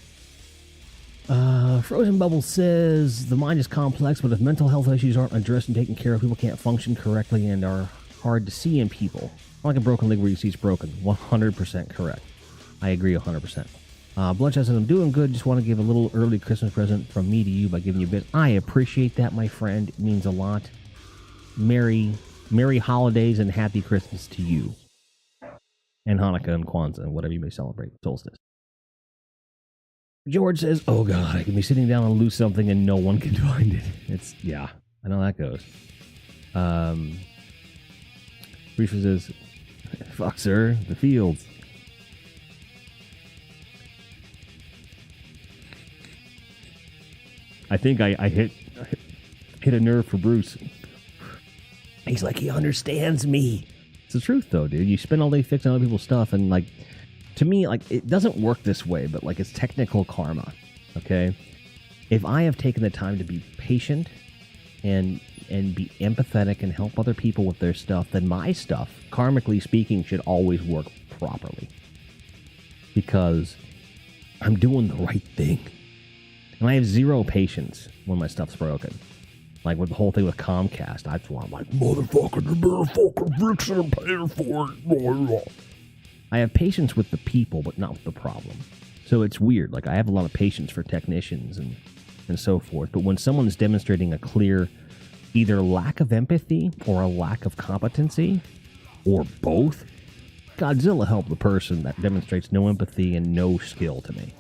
Speaker 1: Frozen Bubble says, the mind is complex, but if mental health issues aren't addressed and taken care of, people can't function correctly and are hard to see in people. Like a broken leg where you see it's broken. 100% correct. I agree 100%. Bloodshot says, I'm doing good. Just want to give a little early Christmas present from me to you by giving you a bit. I appreciate that, my friend. It means a lot. Merry holidays and happy Christmas to you. And Hanukkah and Kwanzaa and whatever you may celebrate. Solstice. George says, oh God, I can be sitting down and lose something and no one can find it. Yeah, I know that goes. Reefer says, fuck, sir, the fields. I think I hit a nerve for Bruce. He's like, he understands me. It's the truth, though, dude. You spend all day fixing other people's stuff, and, like, to me, like, it doesn't work this way, but, like, it's technical karma, okay? If I have taken the time to be patient and be empathetic and help other people with their stuff, then my stuff, karmically speaking, should always work properly. Because I'm doing the right thing. And I have zero patience when my stuff's broken. Like with the whole thing with Comcast, that's why I'm like, motherfucker, you better fucking fix it and pay for it. I have patience with the people, but not with the problem. So it's weird. Like, I have a lot of patience for technicians and so forth. But when someone is demonstrating a clear either lack of empathy or a lack of competency, or both, Godzilla help the person that demonstrates no empathy and no skill to me.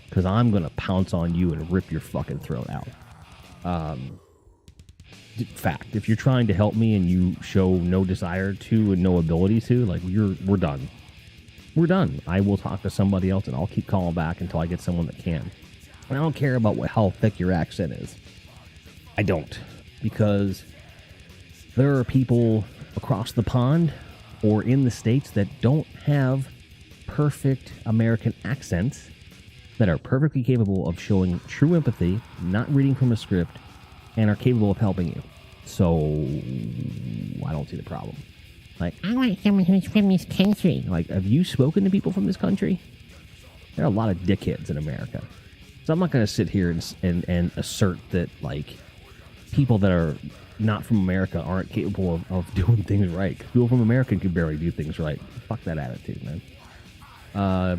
Speaker 1: Because I'm going to pounce on you and rip your fucking throat out. Fact, if you're trying to help me and you show no desire to and no ability to, like, we're done. We're done. I will talk to somebody else and I'll keep calling back until I get someone that can. And I don't care about how thick your accent is. I don't. Because there are people across the pond or in the States that don't have perfect American accents that are perfectly capable of showing true empathy, not reading from a script, and are capable of helping you. So, I don't see the problem. Like, I want someone who's from this country. Like, have you spoken to people from this country? There are a lot of dickheads in America. So I'm not going to sit here and assert that, like, people that are not from America aren't capable of doing things right. 'Cause people from America can barely do things right. Fuck that attitude, man.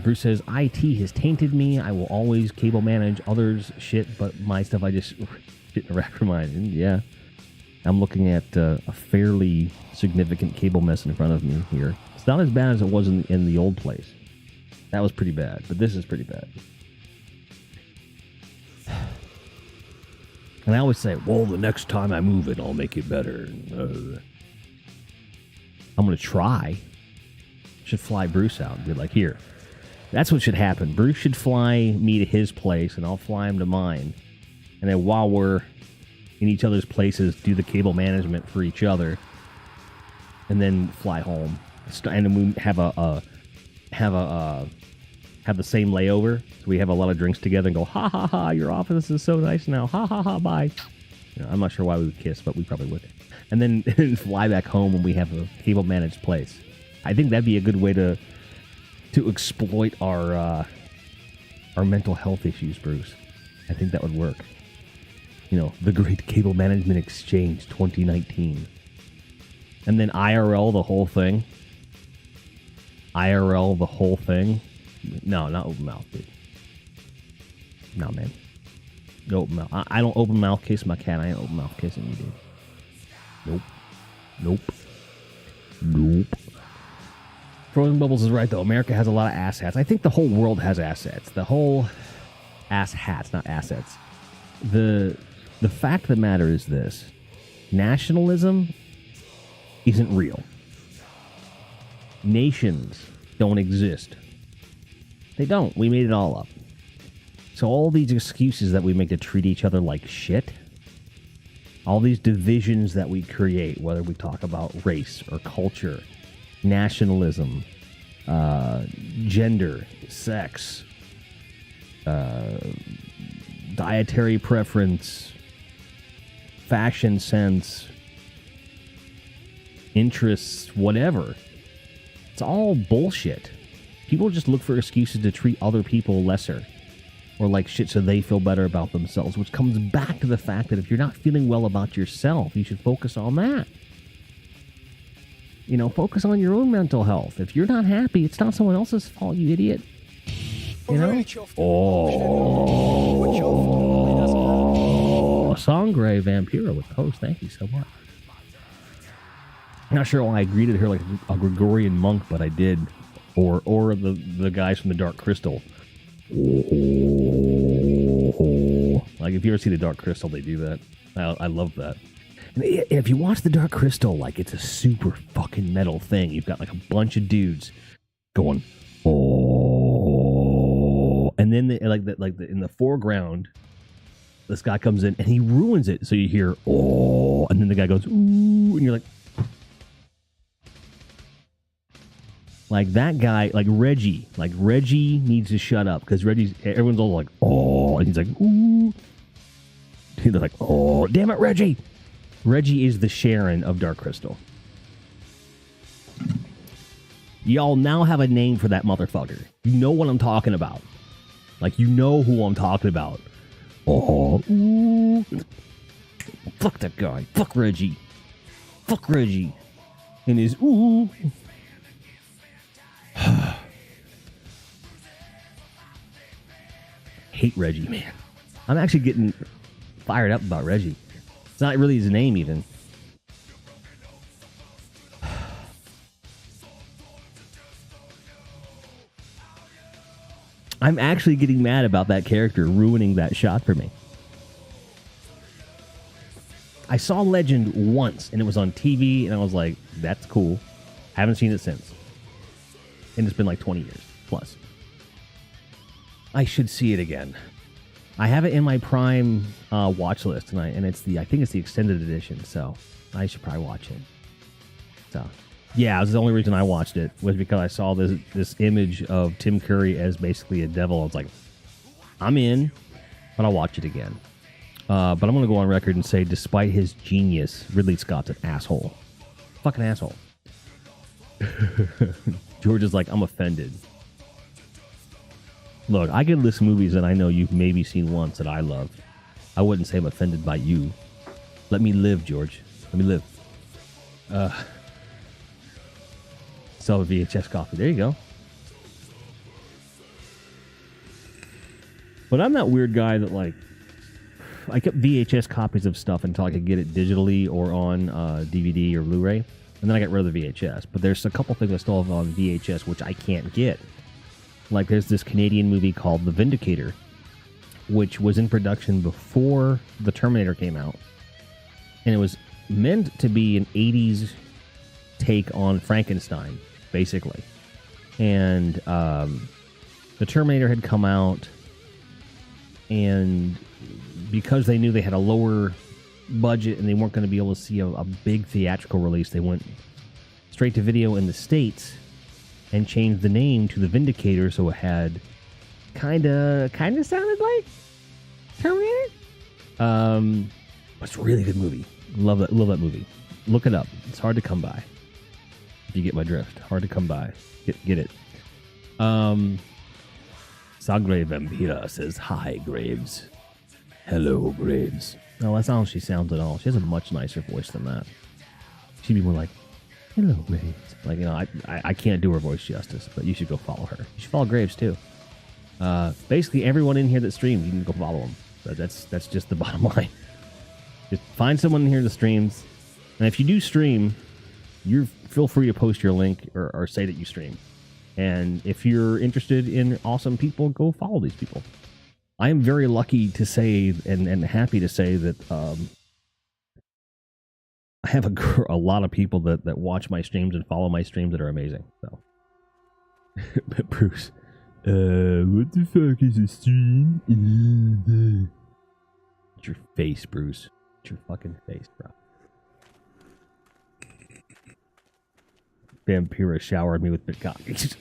Speaker 1: Bruce says, IT has tainted me. I will always cable manage others' shit, but my stuff I just didn't rack remind. And yeah, I'm looking at a fairly significant cable mess in front of me here. It's not as bad as it was in the old place. That was pretty bad, but this is pretty bad. And I always say, well, the next time I move it, I'll make it better. I'm going to try. Should fly Bruce out and be like, here. That's what should happen. Bruce should fly me to his place, and I'll fly him to mine. And then while we're in each other's places, do the cable management for each other, and then fly home. And then we have the same layover. So we have a lot of drinks together and go, ha ha ha, your office is so nice now. Ha ha ha, bye. You know, I'm not sure why we would kiss, but we probably would. And then fly back home when we have a cable managed place. I think that'd be a good way to exploit our mental health issues, Bruce. I think that would work. You know, the Great Cable Management Exchange 2019. And then IRL the whole thing. IRL the whole thing. No, not open mouth, dude. No, man. No open mouth. I don't open mouth kiss my cat. I ain't open mouth kissing you, dude. Nope. Nope. Nope. Frozen Bubbles is right, though. America has a lot of ass hats. I think the whole world has assets. The whole ass hats, not assets. The fact of the matter is this. Nationalism isn't real. Nations don't exist. They don't. We made it all up. So all these excuses that we make to treat each other like shit All these divisions that we create, whether we talk about race or culture, nationalism, gender, sex, dietary preference, fashion sense, interests, whatever. It's all bullshit. People just look for excuses to treat other people lesser or like shit so they feel better about themselves, which comes back to the fact that if you're not feeling well about yourself, you should focus on that. You know, focus on your own mental health. If you're not happy, it's not someone else's fault, you idiot. You know? Oh, Sangre Vampira with the host. Thank you so much. I'm not sure why I greeted her like a Gregorian monk, but I did. Or the guys from the Dark Crystal. Like, if you ever see the Dark Crystal, they do that. I love that. And if you watch the Dark Crystal, like, it's a super fucking metal thing. You've got like a bunch of dudes going, oh, and then in the foreground, this guy comes in and he ruins it. So you hear, oh, and then the guy goes, ooh, and you're like that guy, like Reggie needs to shut up because everyone's all like, oh, and he's like, ooh. And they're like, oh, damn it, Reggie. Reggie is the Sharon of Dark Crystal. Y'all now have a name for that motherfucker. You know what I'm talking about. Like, you know who I'm talking about. Oh, ooh. Fuck that guy. Fuck Reggie. Fuck Reggie. And his ooh. Hate Reggie, man. I'm actually getting fired up about Reggie. It's not really his name, even. I'm actually getting mad about that character ruining that shot for me. I saw Legend once, and it was on TV, and I was like, that's cool. Haven't seen it since. And it's been like 20 years plus. I should see it again. I have it in my Prime watch list tonight, and I think it's the extended edition, so I should probably watch it. So, yeah, it was the only reason I watched it was because I saw this image of Tim Curry as basically a devil. I was like, I'm in, but I'll watch it again. But I'm going to go on record and say, despite his genius, Ridley Scott's an asshole. Fucking asshole. George is like, I'm offended. Look, I can list movies that I know you've maybe seen once that I love. I wouldn't say I'm offended by you. Let me live, George. Let me live. Sell a VHS copy. There you go. But I'm that weird guy that, like, I kept VHS copies of stuff until I could get it digitally or on DVD or Blu-ray. And then I got rid of the VHS. But there's a couple things I still have on VHS which I can't get. Like, there's this Canadian movie called The Vindicator, which was in production before The Terminator came out. And it was meant to be an 80s take on Frankenstein, basically. And The Terminator had come out, and because they knew they had a lower budget and they weren't going to be able to see a big theatrical release, they went straight to video in the States and changed the name to The Vindicator, so it had kind of sounded like Terminator. It's a really good movie. Love that movie. Look it up. It's hard to come by. If you get my drift, hard to come by. Get it. Sangre Vampira says, "Hi, Graves." Hello, Graves. No, that's not how she sounds at all. She has a much nicer voice than that. She'd be more like, hello, Graves. Like, you know, I can't do her voice justice, but you should go follow her. You should follow Graves, too. Basically, everyone in here that streams, you can go follow them. That's just the bottom line. Just find someone in here that streams. And if you do stream, feel free to post your link or say that you stream. And if you're interested in awesome people, go follow these people. I am very lucky to say and happy to say that I have a lot of people that watch my streams and follow my streams that are amazing. So, but Bruce, what the fuck is a stream? It's your face, Bruce. your fucking face, bro. Vampira showered me with bitcockies.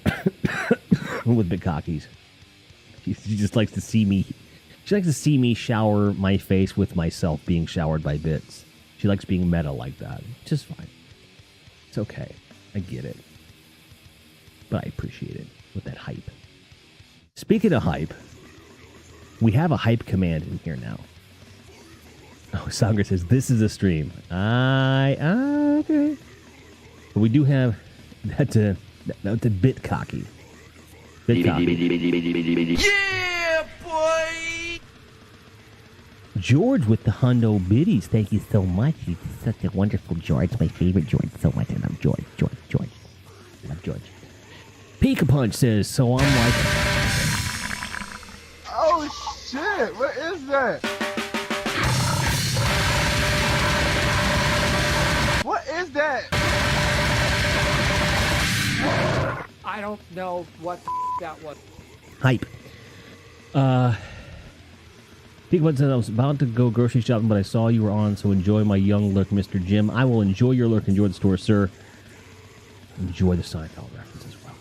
Speaker 1: With bitcockies. She just likes to see me. She likes to see me shower my face with myself being showered by bits. She likes being meta like that. Just fine. It's okay. I get it. But I appreciate it with that hype. Speaking of hype, we have a hype command in here now. Oh, Sanger says, this is a stream. Okay. But we do have, that's a bit cocky. Bit cocky.
Speaker 2: Yeah, boy!
Speaker 1: George with the hundo biddies. Thank you so much. He's such a wonderful George. My favorite George so much. I love George. I love George. Pika Punch says, so I'm like...
Speaker 3: Oh, shit. What is that? What is that?
Speaker 2: I don't know what that was.
Speaker 1: Hype. Pika Punch says, I was about to go grocery shopping, but I saw you were on, so enjoy my young lurk, Mr. Jim. I will enjoy your lurk. Enjoy the store, sir. Enjoy the Seinfeld reference as well.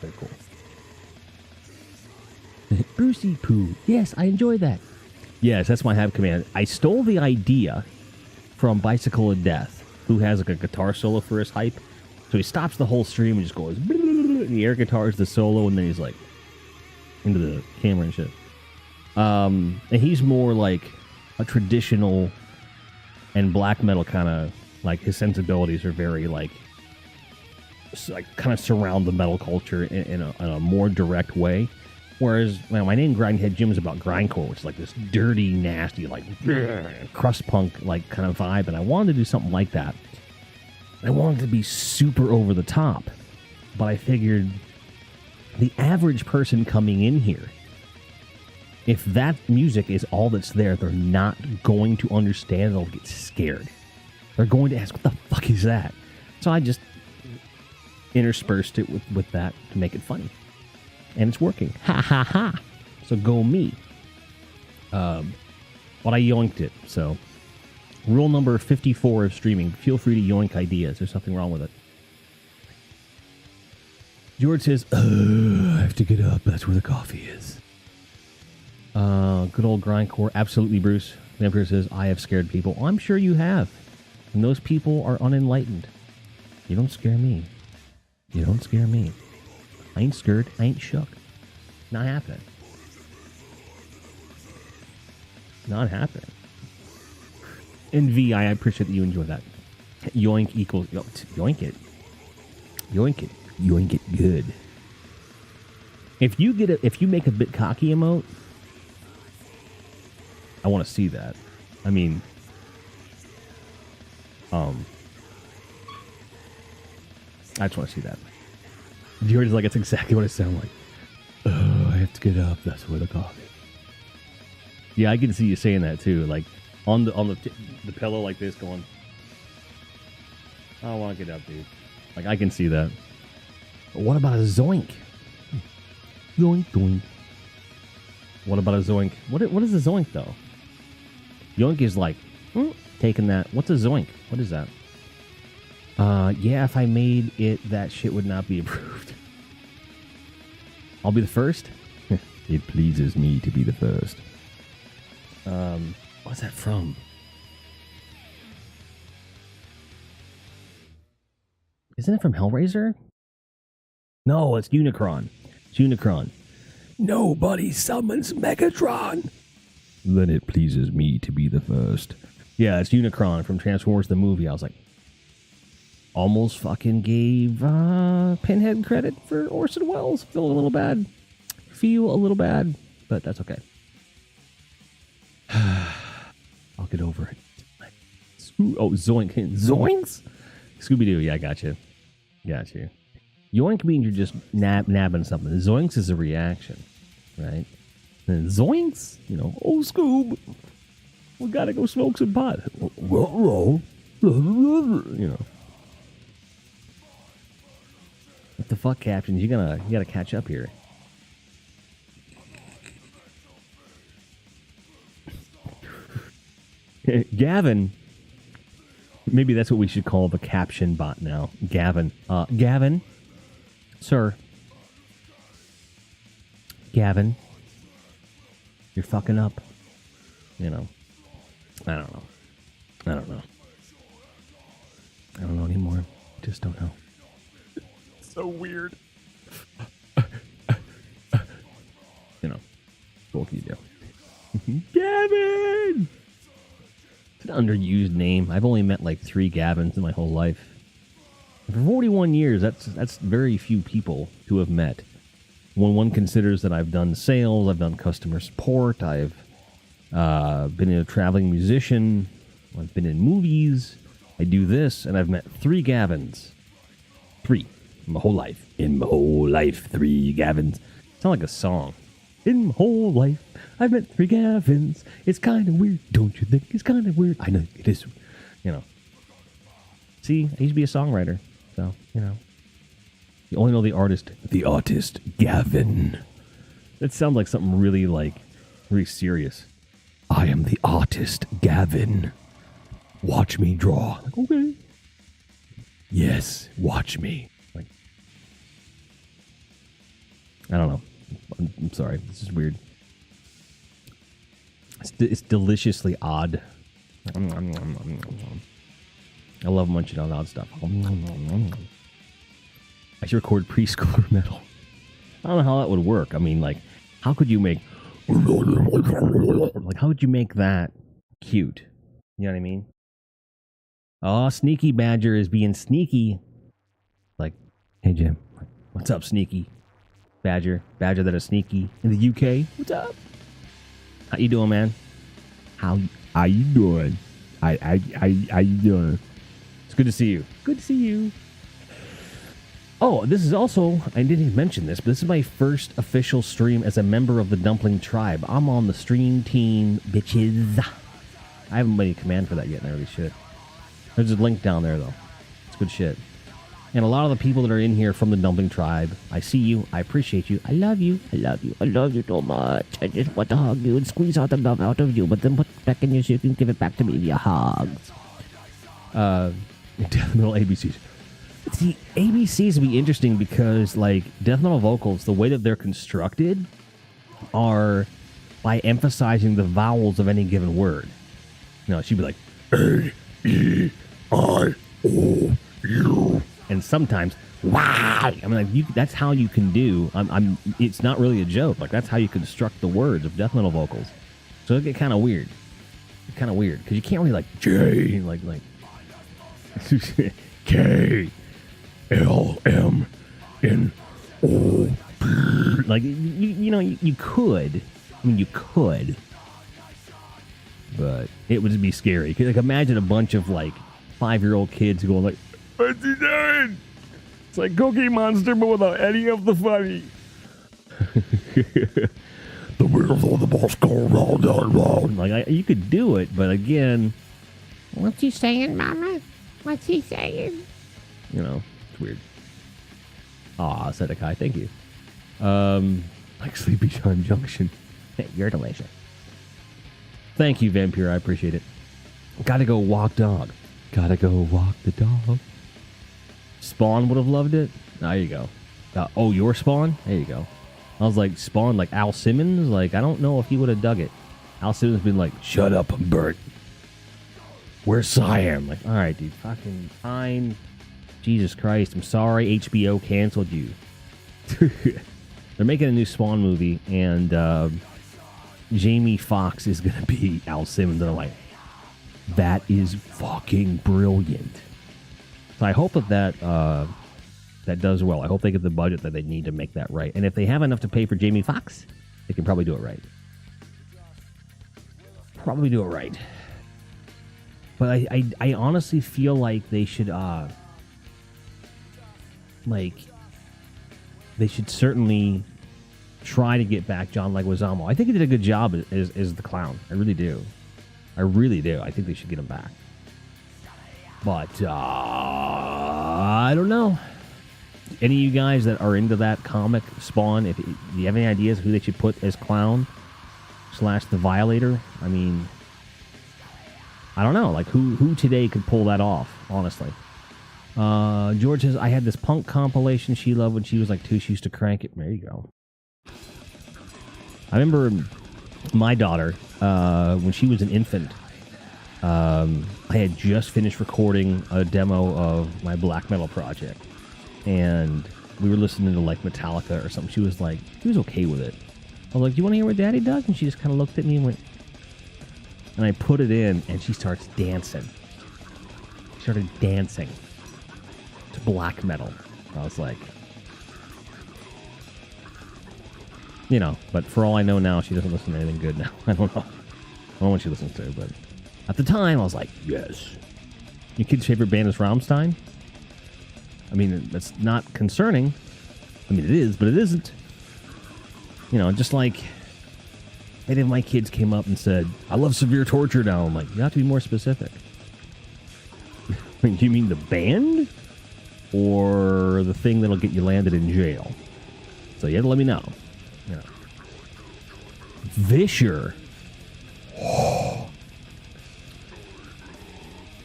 Speaker 1: Very cool. Brucey Poo. Yes, I enjoy that. Yes, that's my hype command. I stole the idea from Bicycle of Death, who has like a guitar solo for his hype. So he stops the whole stream and just goes, and the air guitars the solo, and then he's like into the camera and shit. And he's more like a traditional and black metal kind of, like his sensibilities are very like kind of surround the metal culture in a more direct way. Whereas, my name Grindhead Jim is about grindcore, which is like this dirty, nasty, like crust punk like kind of vibe, and I wanted to do something like that. I wanted to be super over the top, but I figured the average person coming in here, if that music is all that's there, they're not going to understand. They'll get scared. They're going to ask, "What the fuck is that?" So I just interspersed it with that to make it funny. And it's working. Ha ha ha. So go me. But I yoinked it. So rule number 54 of streaming. Feel free to yoink ideas. There's something wrong with it. George says, I have to get up. That's where the coffee is. Good old grindcore. Absolutely, Bruce. The Emperor says, I have scared people. I'm sure you have. And those people are unenlightened. You don't scare me. You don't scare me. I ain't scared. I ain't shook. Not happening. Not happening. And V, I appreciate that you enjoy that. Yoink equals... Yoink it. Yoink it. Yoink it good. If you make a bit cocky emote, I want to see that. I mean... I just want to see that. George is like, it's exactly what it sounds like. Oh, I have to get up. That's where the coffee. Yeah, I can see you saying that too. Like on the pillow like this, going, I don't want to get up, dude. Like I can see that. But what about a zoink? Zoink, doink. What about a zoink? What is a zoink though? Yoink is like taking that. What's a zoink? What is that? Yeah, if I made it, that shit would not be approved. I'll be the first? It pleases me to be the first. What's that from? Isn't it from Hellraiser? No, it's Unicron. It's Unicron. Nobody summons Megatron. Then it pleases me to be the first. Yeah, it's Unicron from Transformers the movie. I was like, almost fucking gave Pinhead credit for Orson Welles. Feel a little bad, but that's okay. I'll get over it. Oh, Zoink. Zoinks? Scooby-Doo, yeah, I got you. Got you. Yoink means you're just nabbing something. Zoinks is a reaction, right? And Zoinks, oh, Scoob, we gotta go smoke some pot. What the fuck, captions? You gotta catch up here. Gavin. Maybe that's what we should call the caption bot now. Gavin. Gavin. Sir. Gavin. You're fucking up. You know. I don't know. I don't know. I don't know anymore. Just don't know.
Speaker 4: So weird.
Speaker 1: You know. What can you do? Gavin! It's an underused name. I've only met like 3 Gavins in my whole life. For 41 years, that's very few people to have met. When one considers that I've done sales, I've done customer support, I've been a traveling musician, I've been in movies, I do this, and I've met 3 Gavins. 3. In my whole life. In my whole life, 3 Gavins. Sound like a song. In my whole life, I've met 3 Gavins. It's kind of weird, don't you think? It's kind of weird. I know, it is. You know. See, I used to be a songwriter, so, you know. You only know the artist. The artist, Gavin. That sounds like something really, like, really serious. I am the artist, Gavin. Watch me draw. Like, okay. Yes, watch me. Like, I don't know. I'm sorry. This is weird. It's deliciously odd. I love munching on odd stuff. I should record preschooler metal. I don't know how that would work. I mean, like, how could you make... Like, how would you make that cute? You know what I mean? Oh, Sneaky Badger is being sneaky. Like, hey, Jim. What's up, Sneaky? Badger that is sneaky in the UK. What's up? How you doing, man? How you doing? How you doing? It's good to see you. Good to see you. Oh, this is also, I didn't even mention this, but this is my first official stream as a member of the Dumpling Tribe. I'm on the stream team, bitches. I haven't made a command for that yet, and I really should. There's a link down there, though. It's good shit. And a lot of the people that are in here from the Dumpling Tribe, I see you, I appreciate you, I love you, I love you, I love you so much. I just want to hug you and squeeze all the love out of you, but then put it back in you so you can give it back to me via hugs. Death Metal ABCs. See, ABCs would be interesting because, like, Death Metal vocals, the way that they're constructed are by emphasizing the vowels of any given word. You know, she'd be like, A-E-I-O-U. And sometimes, wow. I mean, like, that's how you can do. It's not really a joke. Like, that's how you construct the words of death metal vocals. So it get kind of weird. Kind of weird because you can't really like J like K L M N O P. Like you know you could. I mean, you could, but it would be scary. Like, imagine a bunch of like 5-year-old kids going like, "What's he doing?" It's like Cookie Monster, but without any of the funny. The wheels of the bus go round and round. Like, you could do it, but again,
Speaker 2: What's he saying, Mama? What's he saying?
Speaker 1: You know, it's weird. Aw, Sedekai, thank you. Like Sleepy John Junction. Hey, you're delicious. Thank you, Vampire. I appreciate it. Gotta go walk dog. Gotta go walk the dog. Spawn would have loved it. There you go. Oh, your Spawn? There you go. I was like, Spawn, like Al Simmons? Like, I don't know if he would have dug it. Al Simmons been like, shut up, Bert. Where's Siam? Like, all right, dude, fucking fine. Jesus Christ, I'm sorry HBO canceled you. They're making a new Spawn movie, and Jamie Foxx is going to be Al Simmons. And I'm like, that is fucking brilliant. So I hope that does well. I hope they get the budget that they need to make that right. And if they have enough to pay for Jamie Foxx, they can probably do it right. Probably do it right. But I honestly feel like they should they should certainly try to get back John Leguizamo. I think he did a good job as the clown. I really do. I really do. I think they should get him back. But I don't know. Any of you guys that are into that comic Spawn, do you have any ideas who they should put as clown / the Violator? I mean, I don't know, like who today could pull that off, honestly. George says, I had this punk compilation she loved when she was like 2. She used to crank it. There you go. I remember my daughter, when she was an infant, I had just finished recording a demo of my black metal project. And we were listening to like Metallica or something. She was okay with it. I was like, do you want to hear what Daddy does? And she just kind of looked at me and went, and I put it in, and she starts dancing. She started dancing to black metal. I was like, you know, but for all I know now, she doesn't listen to anything good now. I don't know what she listens to, but at the time, I was like, yes. Your kid's favorite band is Rammstein? I mean, that's not concerning. I mean, it is, but it isn't. You know, just like any of my kids came up and said, I love Severe Torture now. I'm like, you have to be more specific. Do you mean the band? Or the thing that'll get you landed in jail? So you have to let me know. You know. Vischer.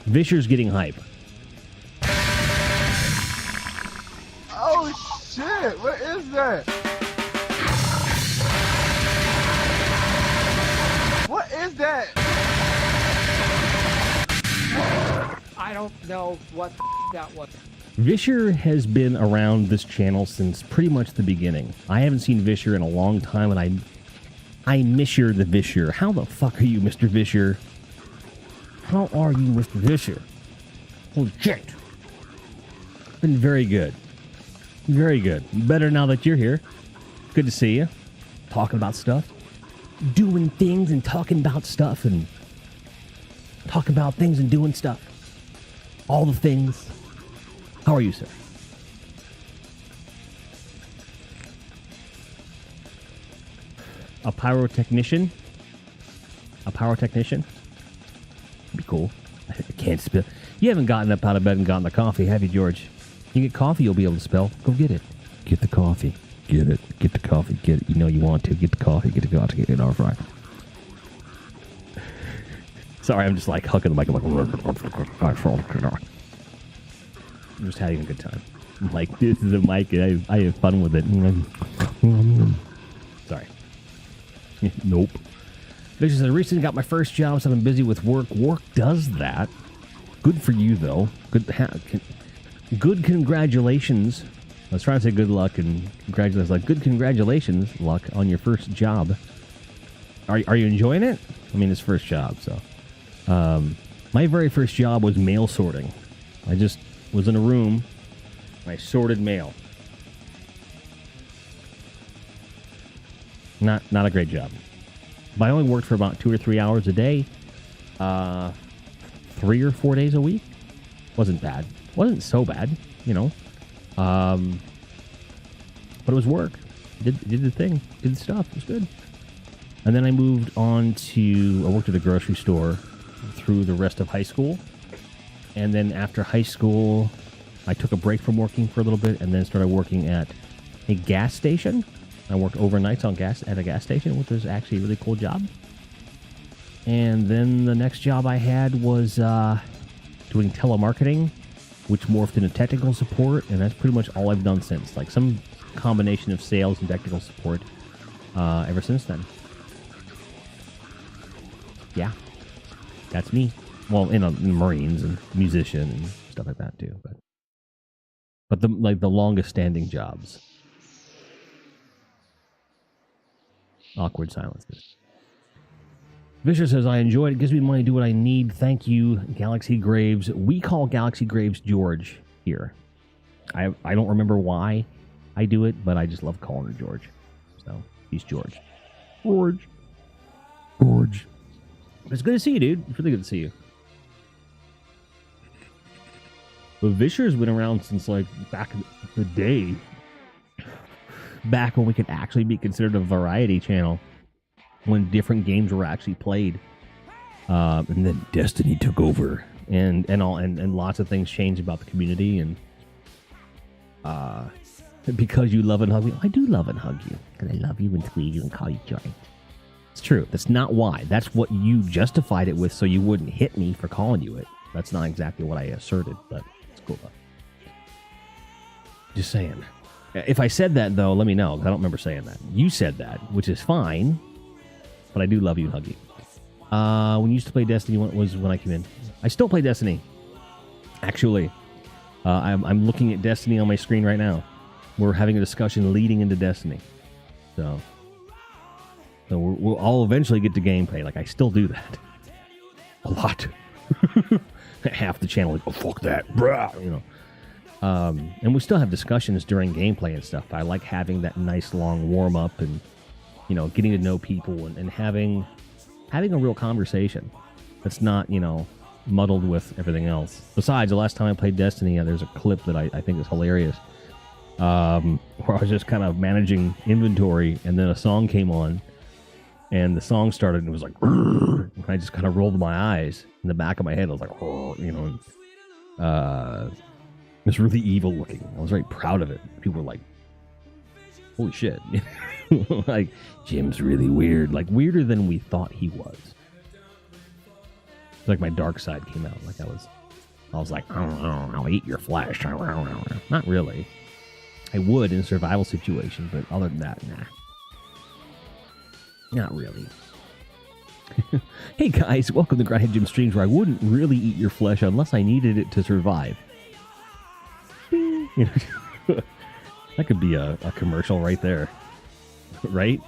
Speaker 1: Vischer's getting hype.
Speaker 3: Oh shit! What is that? What is that?
Speaker 2: I don't know what that was.
Speaker 1: Vischer has been around this channel since pretty much the beginning. I haven't seen Vischer in a long time, and I miss the Vischer. How the fuck are you, Mr. Vischer? How are you, Mr. Vischer? Holy shit. Been very good. Very good. Better now that you're here. Good to see you. Talking about stuff. Doing things and talking about stuff and talking about things and doing stuff. All the things. How are you, sir? A pyrotechnician? A pyrotechnician? Be cool. I can't spell. You haven't gotten up out of bed and gotten the coffee, have you, George? You get coffee, you'll be able to spell. Go get it. Get the coffee. Get it. Get the coffee. Get it. You know you want to. Get the coffee. Get the coffee. Get it. All right. Sorry, I'm just like hucking the mic. I'm like, I'm just having a good time. I'm like, this is a mic, and I have fun with it. Sorry. Nope. This is, I recently got my first job, so I've been busy with work. Work does that. Good for you, though. Good congratulations. I was trying to say good luck and congratulations. Like, good congratulations, luck, on your first job. Are you enjoying it? I mean, it's first job, so. My very first job was mail sorting. I just was in a room, and I sorted mail. Not a great job. But I only worked for about 2 or 3 hours a day. 3 or 4 days a week. Wasn't bad. Wasn't so bad, you know. But it was work. Did the thing. Did the stuff. It was good. And then I moved on to, I worked at a grocery store through the rest of high school. And then after high school, I took a break from working for a little bit and then started working at a gas station. I worked overnights at a gas station, which was actually a really cool job. And then the next job I had was doing telemarketing, which morphed into technical support, and that's pretty much all I've done since. Like some combination of sales and technical support ever since then. Yeah, that's me. Well, in the Marines and musician and stuff like that too. But the longest standing jobs. Awkward silences. Vischer says, I enjoy it. It gives me money to do what I need. Thank you, Galaxy Graves. We call Galaxy Graves George here. I don't remember why I do it, but I just love calling her George. So, he's George. George. It's good to see you, dude. It's really good to see you. But Vischer's been around since, like, back in the day. Back when we could actually be considered a variety channel. When different games were actually played. And then Destiny took over. And lots of things changed about the community. And because you love and hug me. I do love and hug you. Because I love you and squeeze you and call you joint. It's true. That's not why. That's what you justified it with so you wouldn't hit me for calling you it. That's not exactly what I asserted, but it's cool, though. Just saying. If I said that, though, let me know, because I don't remember saying that. You said that, which is fine, but I do love you and hug you. When you used to play Destiny, when was when I came in? I still play Destiny. Actually, I'm looking at Destiny on my screen right now. We're having a discussion leading into Destiny. So I'll eventually get to gameplay. Like, I still do that. A lot. Half the channel like, oh, fuck that. Bruh. You know. And we still have discussions during gameplay and stuff. I like having that nice long warm-up and, you know, getting to know people and having a real conversation that's not, you know, muddled with everything else. Besides, the last time I played Destiny, there's a clip that I think is hilarious, where I was just kind of managing inventory, and then a song came on, and the song started, and it was like, and I just kind of rolled my eyes in the back of my head. I was like, you know, it was really evil looking. I was very proud of it. People were like, holy shit. Like, Jim's really weird. Like, weirder than we thought he was. It's like my dark side came out. Like, I was like, I'll eat your flesh. Not really. I would in a survival situation, but other than that, nah. Not really. Hey guys, welcome to Grindhead Jim Streams, where I wouldn't really eat your flesh unless I needed it to survive. You know, that could be a commercial right there. Right?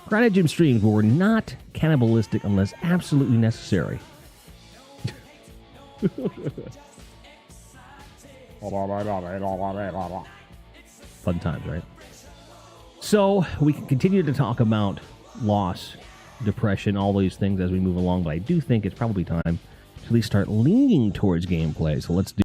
Speaker 1: Grindhead Jim Streams, where we're not cannibalistic unless absolutely necessary. Fun times, right? So, we can continue to talk about loss, depression, all these things as we move along, but I do think it's probably time to at least start leaning towards gameplay. So let's do